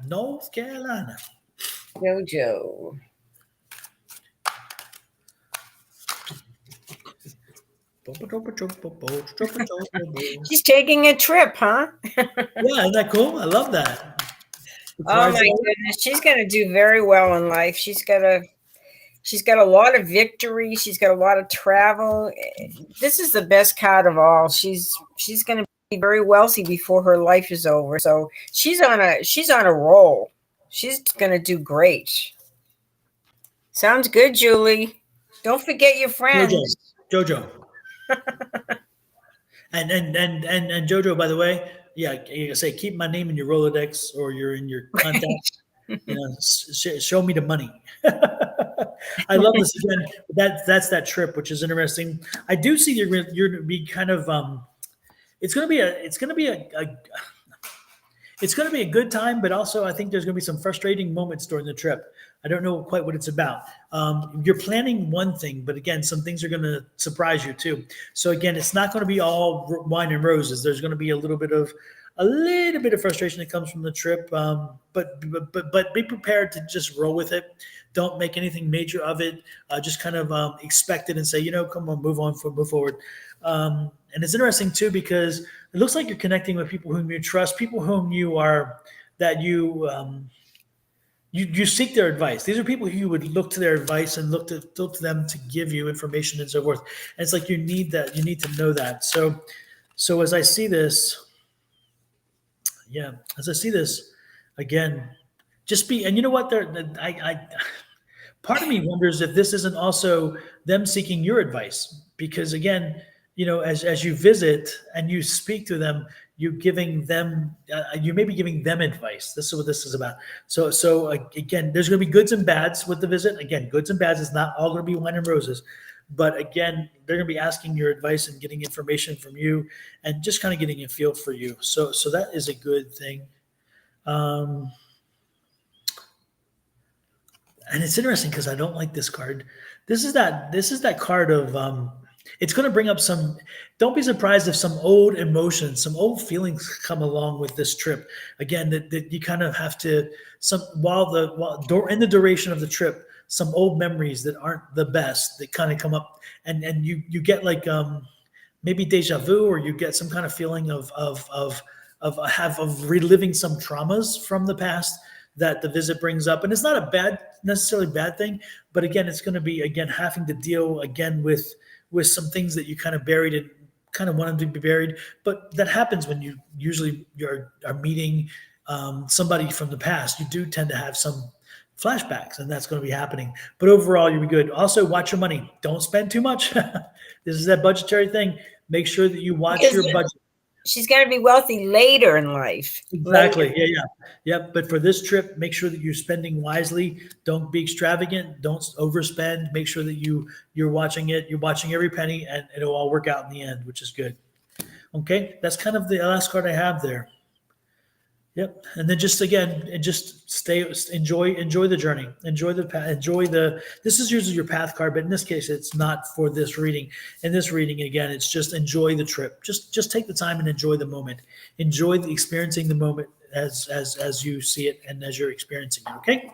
JoJo. She's taking a trip, huh? Yeah, isn't that cool? I love that. Oh my goodness, she's going to do very well in life. She's got a lot of victory. She's got a lot of travel. This is the best card of all. She's going to be very wealthy before her life is over. So she's on a roll. She's going to do great. Sounds good, Julie. Don't forget your friends. JoJo. and JoJo, by the way, yeah, you say keep my name in your Rolodex or you're in your contacts. Show me the money. I love this again. That's that trip, which is interesting. I do see you're going to be kind of it's going to be it's going to be a good time, but also I think there's going to be some frustrating moments during the trip. I don't know quite what it's about. You're planning one thing, but again, some things are going to surprise you too. So again, it's not going to be all wine and roses. There's going to be a little bit of frustration that comes from the trip, but be prepared to just roll with it. Don't make anything major of it. Just kind of expect it and say, come on, move forward. And it's interesting too because it looks like you're connecting with people whom you trust, people whom you seek their advice. These are people who you would look to their advice and look to them to give you information and so forth. And it's like you need that. You need to know that. So as I see this. Yeah, as I see this again, just be, and you know what? Part of me wonders if this isn't also them seeking your advice, because again, as you visit and you speak to them, you may be giving them advice. This is what this is about. So again, there's going to be goods and bads with the visit. Again, goods and bads is not all going to be wine and roses. But again, they're going to be asking your advice and getting information from you and just kind of getting a feel for you. So that is a good thing. And it's interesting because I don't like this card. This is that card of it's going to bring up don't be surprised if some old emotions, some old feelings come along with this trip. Again, that you kind of have to, in the duration of the trip, some old memories that aren't the best that kind of come up, and you get like maybe deja vu, or you get some kind of feeling of reliving some traumas from the past that the visit brings up. And it's not necessarily bad thing, but again, it's going to be having to deal again with some things that you kind of buried and kind of wanted to be buried. But that happens when you are meeting somebody from the past. You do tend to have some flashbacks, and that's going to be happening. But overall, you'll be good. Also, watch your money. Don't spend too much. This is that budgetary thing. Make sure that you watch your budget. She's going to be wealthy later in life. Exactly. Yeah. But for this trip, make sure that you're spending wisely. Don't be extravagant. Don't overspend. Make sure that you're watching it. You're watching every penny, and it'll all work out in the end, which is good. Okay, that's kind of the last card I have there. Yep. And then just enjoy the journey, this is usually your path card, but in this case, it's not for this reading. In this reading, again, it's just enjoy the trip. Just take the time and enjoy the moment. Enjoy experiencing the moment as you see it and as you're experiencing it. Okay.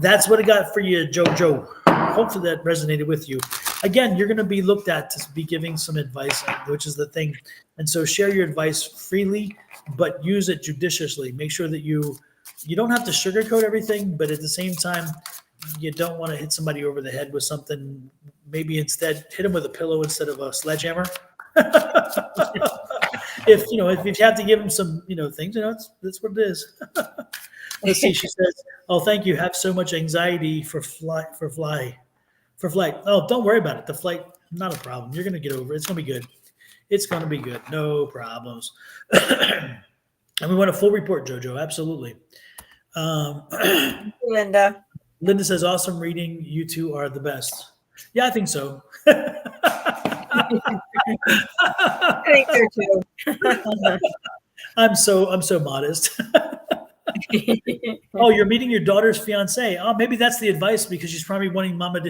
That's what I got for you, Jojo. Hopefully that resonated with you. Again, you're going to be looked at to be giving some advice, which is the thing. And so share your advice freely, but use it judiciously. Make sure that you don't have to sugarcoat everything, but at the same time, you don't want to hit somebody over the head with something. Maybe instead hit them with a pillow instead of a sledgehammer. If you have to give them some, things, that's what it is. Let's see. She says, "Oh, thank you. Have so much anxiety for flight. Oh, don't worry about it. The flight, not a problem. You're going to get over it. It's going to be good. It's going to be good. No problems." And we want a full report, Jojo. Absolutely. Linda. Linda says, "Awesome reading. You two are the best." Yeah, I think so. I think so too. I'm so modest. Oh, you're meeting your daughter's fiance. Oh, maybe that's the advice, because she's probably wanting Mama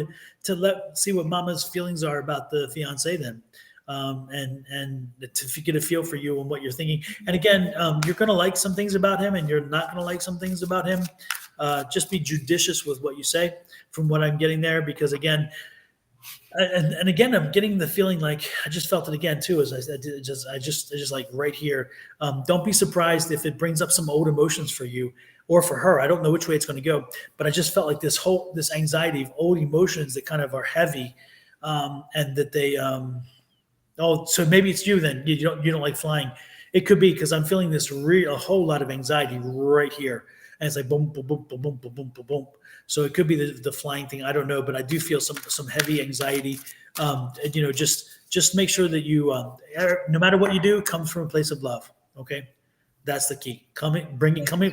to see what Mama's feelings are about the fiance then, and to get a feel for you and what you're thinking. And again, you're going to like some things about him, and you're not going to like some things about him. Just be judicious with what you say, from what I'm getting there, because again. And again, I'm getting the feeling like I just felt it again too. As I just like right here. Don't be surprised if it brings up some old emotions for you or for her. I don't know which way it's going to go, but I just felt like this anxiety of old emotions that kind of are heavy, and that they. So maybe it's you then. You don't like flying. It could be because I'm feeling a whole lot of anxiety right here, and it's like boom, boom, boom, boom, boom, boom, boom, boom, boom. So it could be the flying thing. I don't know, but I do feel some heavy anxiety. Just make sure that you, no matter what you do, comes from a place of love. Okay, that's the key. Coming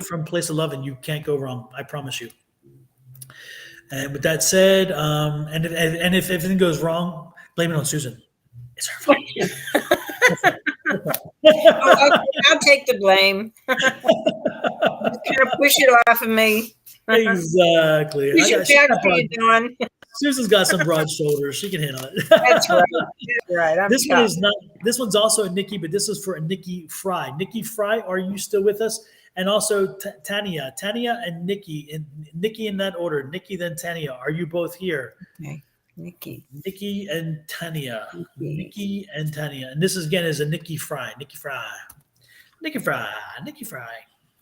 from a place of love, and you can't go wrong. I promise you. And with that said, and if everything goes wrong, blame it on Susan. It's her fault. I'll take the blame. Just kind of push it off of me. Exactly. Push it back to you, Don. Susan's got some broad shoulders. She can handle it. That's right. That's right. I'm This one tough. is not. This one's also a Nikki, but this is for a Nikki Fry. Nikki Fry, are you still with us? And also Tanya, and Nikki, in that order. Nikki, then Tanya. Are you both here? Okay. Nikki. Nikki and Tanya. Nikki. Nikki and Tanya. And this is, again, is a Nikki Fry. Nikki Fry. Nikki Fry. Nikki Fry.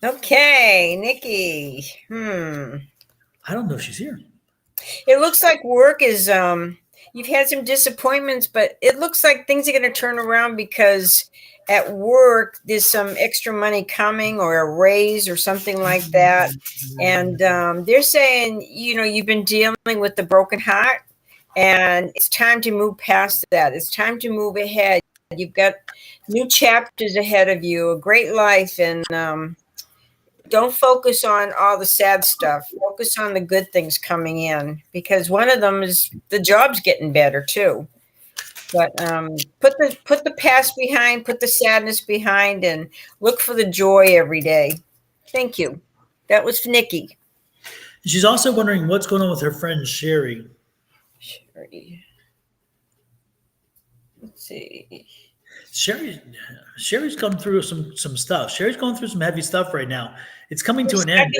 Okay, Nikki. I don't know if she's here. It looks like work is you've had some disappointments, but it looks like things are going to turn around because at work there's some extra money coming or a raise or something like that. And they're saying, you've been dealing with the broken heart and it's time to move past that. It's time to move ahead. You've got new chapters ahead of you, a great life, and don't focus on all the sad stuff. Focus on the good things coming in, because one of them is the job's getting better too. But put the past behind, put the sadness behind, and look for the joy every day. Thank you. That was Nikki. She's also wondering what's going on with her friend Sherry. Let's see. Sherry's come through some stuff. Sherry's going through some heavy stuff right now. It's coming to an end.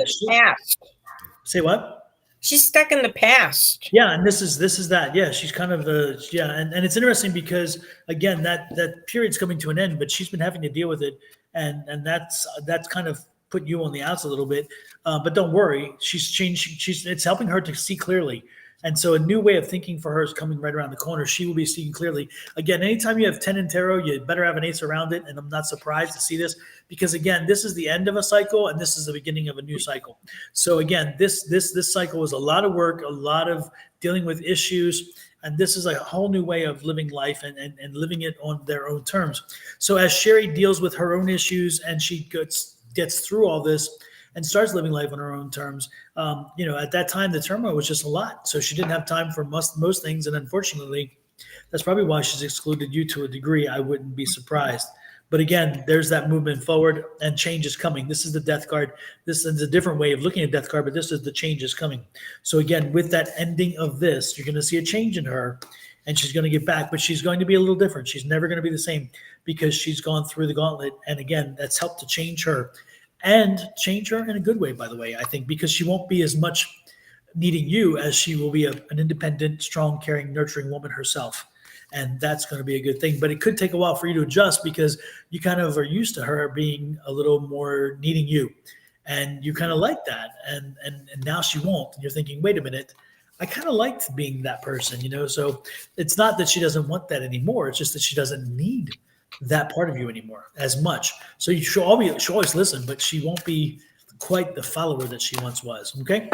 Say what? She's stuck in the past. Yeah, and this is that. Yeah, she's kind of and it's interesting because again that period's coming to an end, but she's been having to deal with it, and that's kind of put you on the outs a little bit. But don't worry, she's changed. It's helping her to see clearly. And so a new way of thinking for her is coming right around the corner. She will be seeing clearly. Again, anytime you have 10 in tarot, you better have an ace around it. And I'm not surprised to see this because, again, this is the end of a cycle and this is the beginning of a new cycle. So, again, this cycle is a lot of work, a lot of dealing with issues. And this is a whole new way of living life and living it on their own terms. So as Sherry deals with her own issues and she gets through all this, and starts living life on her own terms. At that time, the turmoil was just a lot. So she didn't have time for most things. And unfortunately, that's probably why she's excluded you to a degree. I wouldn't be surprised. But again, there's that movement forward and change is coming. This is the death card. This is a different way of looking at death card, but this is the change is coming. So again, with that ending of this, you're going to see a change in her and she's going to get back, but she's going to be a little different. She's never going to be the same because she's gone through the gauntlet. And again, that's helped to change her. And change her in a good way, by the way, I think, because she won't be as much needing you as she will be an independent, strong, caring, nurturing woman herself. And that's going to be a good thing. But it could take a while for you to adjust because you kind of are used to her being a little more needing you. And you kind of like that. And now she won't. And you're thinking, wait a minute, I kind of liked being that person, So it's not that she doesn't want that anymore. It's just that she doesn't need that part of you anymore as much. So she'll always listen, but she won't be quite the follower that she once was. Okay.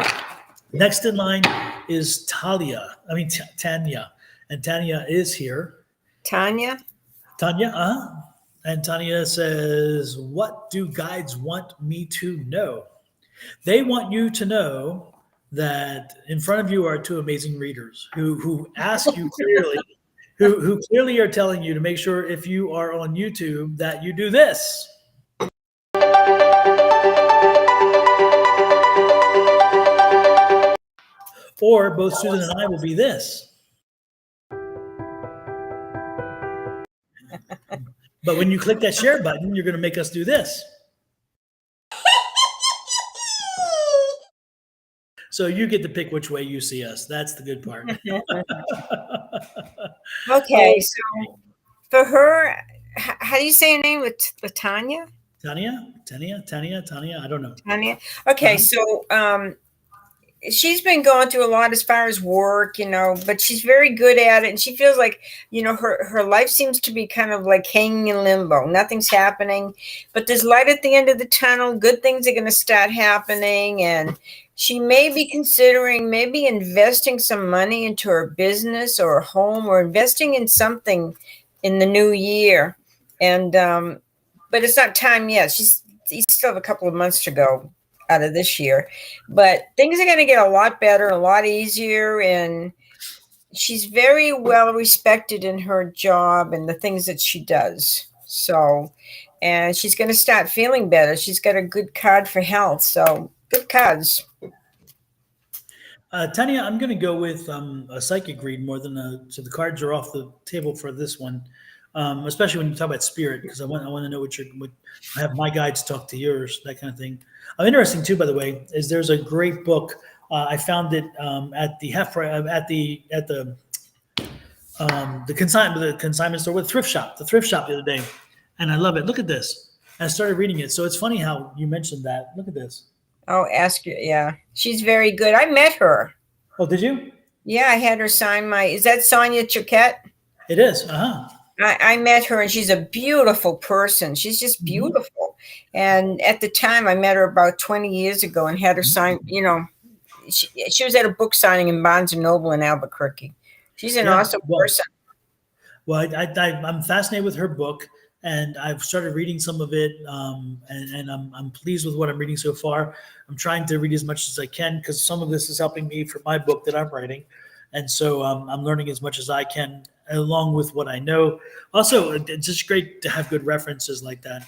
Next in line is Tanya. And Tanya is here. Tanya. And Tanya says, what do guides want me to know? They want you to know that in front of you are two amazing readers who ask you clearly who clearly are telling you to make sure if you are on YouTube that you do this. Or both Susan and I will be this. But when you click that share button, you're going to make us do this. So you get to pick which way you see us. That's the good part. Okay, so for her, how do you say her name with Tanya? Tanya? I don't know. Tanya. Okay, so she's been going through a lot as far as work, but she's very good at it. And she feels like, her life seems to be kind of like hanging in limbo. Nothing's happening, but there's light at the end of the tunnel. Good things are going to start happening. And she may be considering maybe investing some money into her business or a home or investing in something in the new year. And, but it's not time yet. You still have a couple of months to go. out of this year, but things are going to get a lot better, a lot easier, and she's very well respected in her job and the things that she does. So, and she's going to start feeling better. She's got a good card for health. So, good cards. Tanya, I'm going to go with a psychic read more than so the cards are off the table for this one, especially when you talk about spirit, because I want to know what I have my guides talk to yours, that kind of thing. Interesting too, by the way, is there's a great book. I found it at the consignment store with the thrift shop the other day, and I love it. Look at this. I started reading it, so it's funny how you mentioned that. Look at this. Oh, ask you. Yeah, she's very good. I met her. Oh, did you? Yeah, I had her sign my. Is that Sonia Chiquette? It is. Uh-huh. I met her, and she's a beautiful person. She's just beautiful. And at the time, I met her about 20 years ago and had her sign. You know, she was at a book signing in Barnes and Noble in Albuquerque. She's an awesome person. Well, I'm fascinated with her book, and I've started reading some of it, and I'm pleased with what I'm reading so far. I'm trying to read as much as I can because some of this is helping me for my book that I'm writing, and so I'm learning as much as I can along with what I know. Also, it's just great to have good references like that,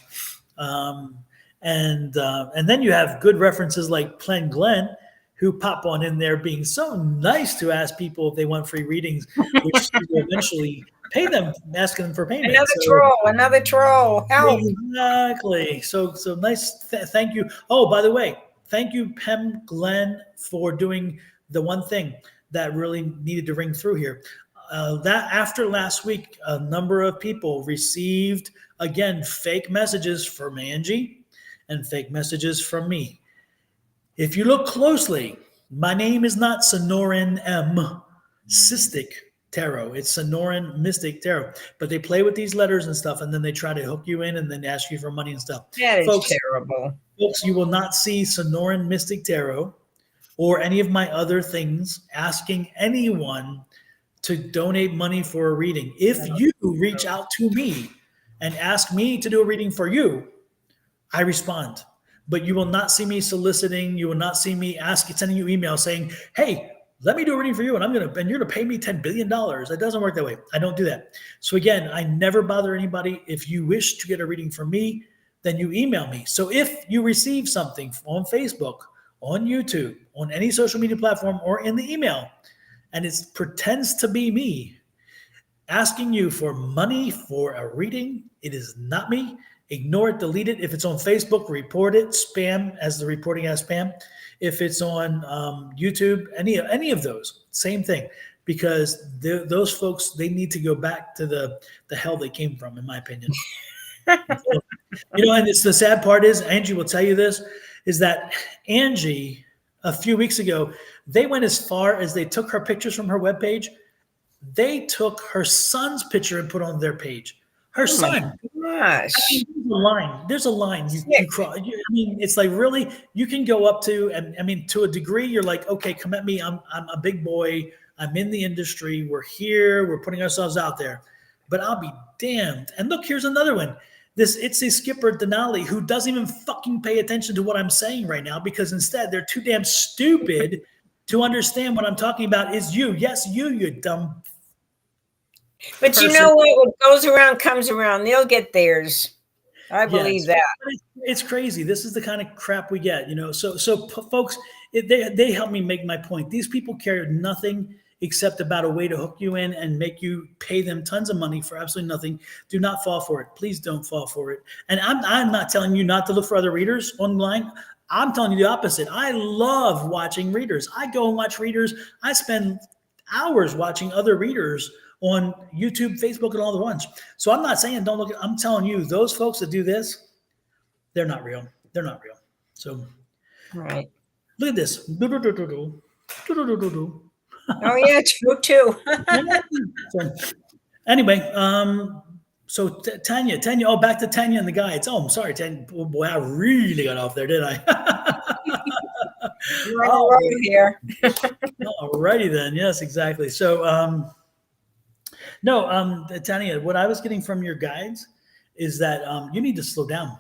and then you have good references like Glenn Glenn, who pop on in there being so nice to ask people if they want free readings, which will eventually pay them, asking them for payment. Another troll. Help. Exactly. So nice. Thank you. Oh, by the way, thank you, Pem Glenn, for doing the one thing that really needed to ring through here. That after last week, a number of people received, again, fake messages from Angie and fake messages from me. If you look closely, my name is not Sonoran M. Cystic Tarot. It's Sonoran Mystic Tarot. But they play with these letters and stuff, and then they try to hook you in and then ask you for money and stuff. That is terrible. Folks, you will not see Sonoran Mystic Tarot or any of my other things asking anyone to donate money for a reading. If you reach out to me and ask me to do a reading for you, I respond. But you will not see me soliciting. You will not see me sending you emails saying, "Hey, let me do a reading for you, and you're gonna pay me $10 billion." It doesn't work that way. I don't do that. So again, I never bother anybody. If you wish to get a reading from me, then you email me. So if you receive something on Facebook, on YouTube, on any social media platform, or in the email, and it pretends to be me asking you for money for a reading, it is not me. Ignore it, delete it. If it's on Facebook, report it, spam as the reporting as spam. If it's on YouTube, any of those, same thing, because those folks, they need to go back to the hell they came from, in my opinion. And it's the sad part is, Angie will tell you this, is that Angie, a few weeks ago, they went as far as they took her pictures from her webpage. They took her son's picture and put on their page. Her son. Gosh. There's a line. You cross. It's like, really, you can go up to, and to a degree, you're like, okay, come at me. I'm a big boy. I'm in the industry. We're here. We're putting ourselves out there. But I'll be damned. And look, here's another one. This Itzy Skipper Denali, who doesn't even fucking pay attention to what I'm saying right now, because instead they're too damn stupid to understand what I'm talking about. Is you. Yes, you dumb. But person. You know what goes around comes around. They'll get theirs. I believe that. It's crazy. This is the kind of crap we get, So folks, they help me make my point. These people care nothing except about a way to hook you in and make you pay them tons of money for absolutely nothing. Do not fall for it. Please don't fall for it. And I'm not telling you not to look for other readers online. I'm telling you the opposite. I love watching readers. I go and watch readers. I spend hours watching other readers on YouTube, Facebook, and all the ones. So I'm not saying don't look at, I'm telling you, those folks that do this, they're not real. They're not real. So right. Look at this. Oh yeah, true too. So, anyway, so Tanya, oh, back to Tanya and the guides. Oh, I'm sorry, Tanya. Oh, boy, I really got off there, didn't I? Right here. All righty then. Yes, exactly. So, Tanya, what I was getting from your guides is that you need to slow down.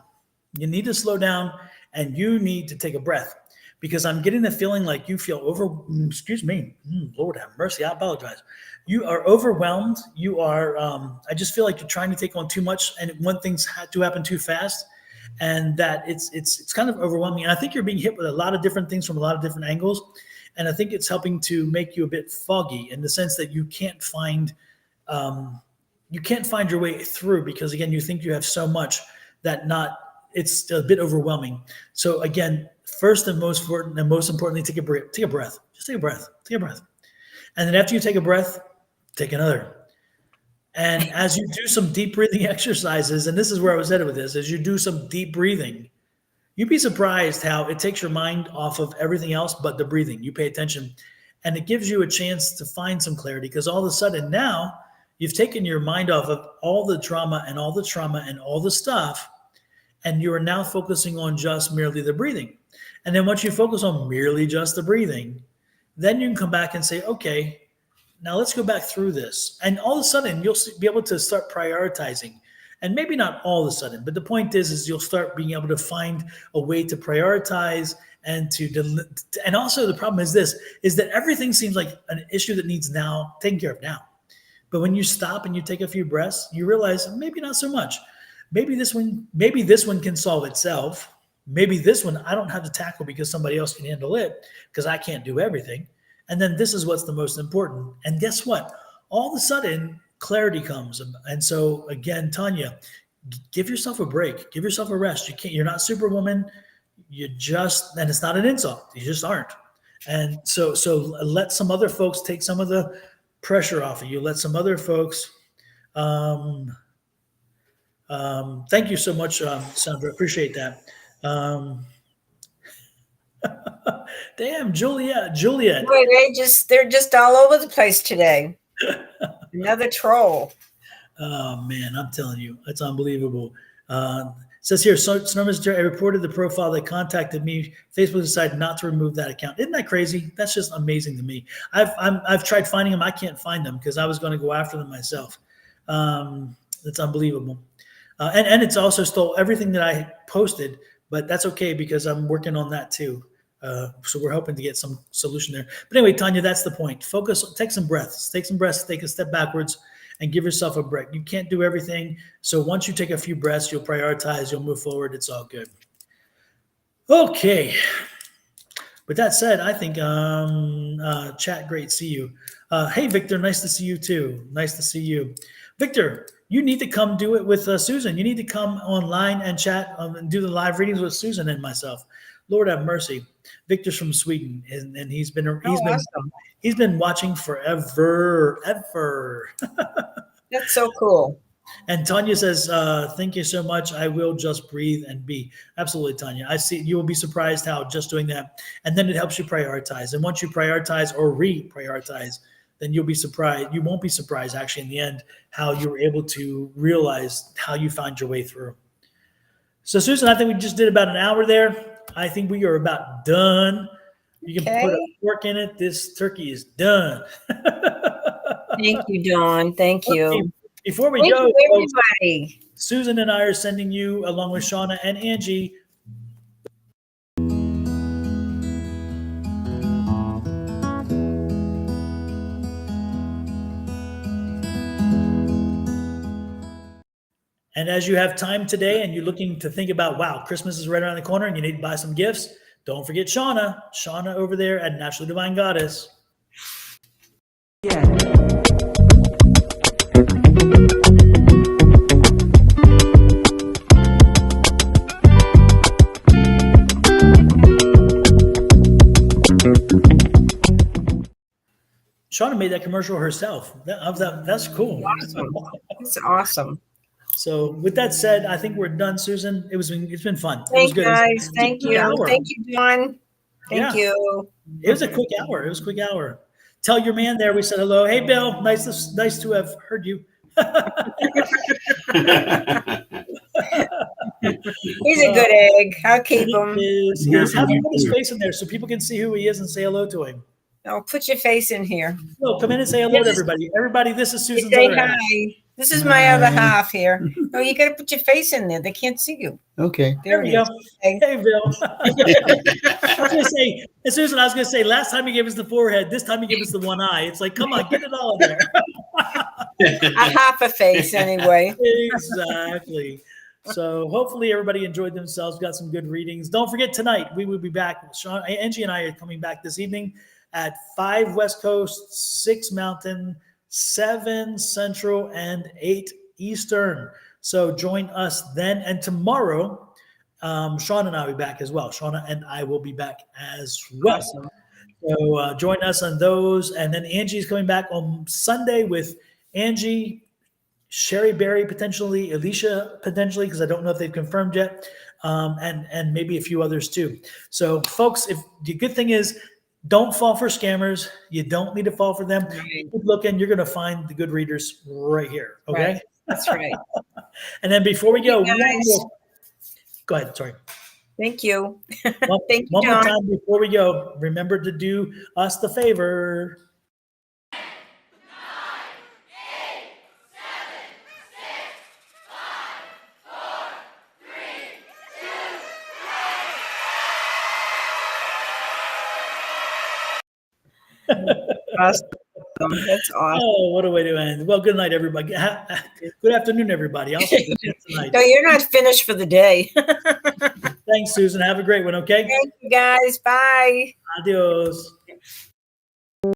You need to slow down and you need to take a breath, because I'm getting the feeling like you feel excuse me, Lord have mercy, I apologize. You are overwhelmed. You are, I just feel like you're trying to take on too much, and when things do happen too fast, and that it's kind of overwhelming. And I think you're being hit with a lot of different things from a lot of different angles. And I think it's helping to make you a bit foggy in the sense that you can't find your way through, because again, you think you have so much that it's a bit overwhelming. So again, first and most importantly, take a breath. Just take a breath. And then after you take a breath, take another. And as you do some deep breathing exercises, and this is where I was headed with this, as you do some deep breathing, you'd be surprised how it takes your mind off of everything else but the breathing. You pay attention, and it gives you a chance to find some clarity, because all of a sudden now you've taken your mind off of all the trauma and all the stuff, and you are now focusing on just merely the breathing. And then once you focus on merely just the breathing, then you can come back and say, okay, now let's go back through this. And all of a sudden you'll be able to start prioritizing. And maybe not all of a sudden, but the point is you'll start being able to find a way to prioritize and and also the problem is that everything seems like an issue that needs taken care of now. But when you stop and you take a few breaths, you realize maybe not so much. Maybe this one can solve itself. Maybe this one I don't have to tackle because somebody else can handle it, because I can't do everything. And then this is what's the most important. And guess what? All of a sudden, clarity comes. And so again, Tanya, give yourself a break, give yourself a rest. You're not Superwoman. And it's not an insult. You just aren't. And so let some other folks take some of the pressure off of you. Let some other folks, thank you so much, Sandra. Appreciate that. Damn, Juliet. Boy, they're just all over the place today. Another troll. Oh man, I'm telling you, it's unbelievable. Says here, Sonoran, I reported the profile. They contacted me. Facebook decided not to remove that account. Isn't that crazy? That's just amazing to me. I've tried finding them. I can't find them because I was going to go after them myself. It's unbelievable. And it's also stole everything that I posted, but that's okay because I'm working on that too. So we're hoping to get some solution there. But anyway, Tanya, that's the point. Focus, take some breaths, take a step backwards and give yourself a break. You can't do everything. So once you take a few breaths, you'll prioritize, you'll move forward. It's all good. Okay. With that said, I think chat, great. See you. Hey, Victor, nice to see you too. Nice to see you. Victor, you need to come do it with Susan. You need to come online and chat and do the live readings with Susan and myself. Lord have mercy. Victor's from Sweden, and he's been watching forever. That's so cool. And Tanya says, thank you so much. I will just breathe and be. Absolutely, Tanya. I see. You will be surprised how just doing that, and then it helps you prioritize. And once you prioritize or reprioritize, then you'll be surprised. You won't be surprised, actually, in the end, how you were able to realize how you found your way through. So, Susan, I think we just did about an hour there. I think we are about done. You can put a fork in it. This turkey is done. Thank you, Dawn. Thank you. Okay. Before we go, everybody. Susan and I are sending you, along with Shauna and Angie, and as you have time today and you're looking to think about, wow, Christmas is right around the corner and you need to buy some gifts, don't forget Shauna over there at Naturally Divine Goddess. Yeah. Shauna made that commercial herself. That's cool. Awesome. It's awesome. So with that said, I think we're done, Susan. It's been fun. Thank you, guys. Thank you. Thank you, Dawn. Thank you. It was a quick hour. Tell your man there we said hello. Hey, Bill. Nice to have heard you. He's a good egg. I'll keep him. He is. Have him put his face in there so people can see who he is and say hello to him. Oh, put your face in here. No, come in and say hello to everybody. Everybody, this is Susan's say other hi. half. This is my other half here. Oh, you got to put your face in there. They can't see you. Okay. There we go. Okay. Hey, Bill. I was gonna say, and Susan, I was gonna say, last time you gave us the forehead, this time you give us the one eye. It's like, come on, get it all in there. A half a face, anyway. Exactly. So hopefully everybody enjoyed themselves. Got some good readings. Don't forget tonight we will be back. Sean, Angie, and I are coming back this evening at 5 West Coast, 6 Mountain, 7 Central, and 8 Eastern. So join us then. And tomorrow, Sean and I will be back as well. Shauna and I will be back as well. Awesome. So join us on those. And then Angie's coming back on Sunday with Angie, Sherry Berry potentially, Alicia potentially, because I don't know if they've confirmed yet, and maybe a few others too. So folks, if the good thing is, don't fall for scammers. You don't need to fall for them. Right. Keep looking. You're going to find the good readers right here. Okay. Right. That's right. And then before we go, Guys. go ahead. Sorry. Thank you. One, Thank you, one more John. time before we go, remember to do us the favor. Awesome. That's awesome. Oh, what a way to end. Well, good night, everybody. Good afternoon, everybody. I'll see you tonight. No, you're not finished for the day. Thanks, Susan. Have a great one, okay? Thank you, guys. Bye. Adios.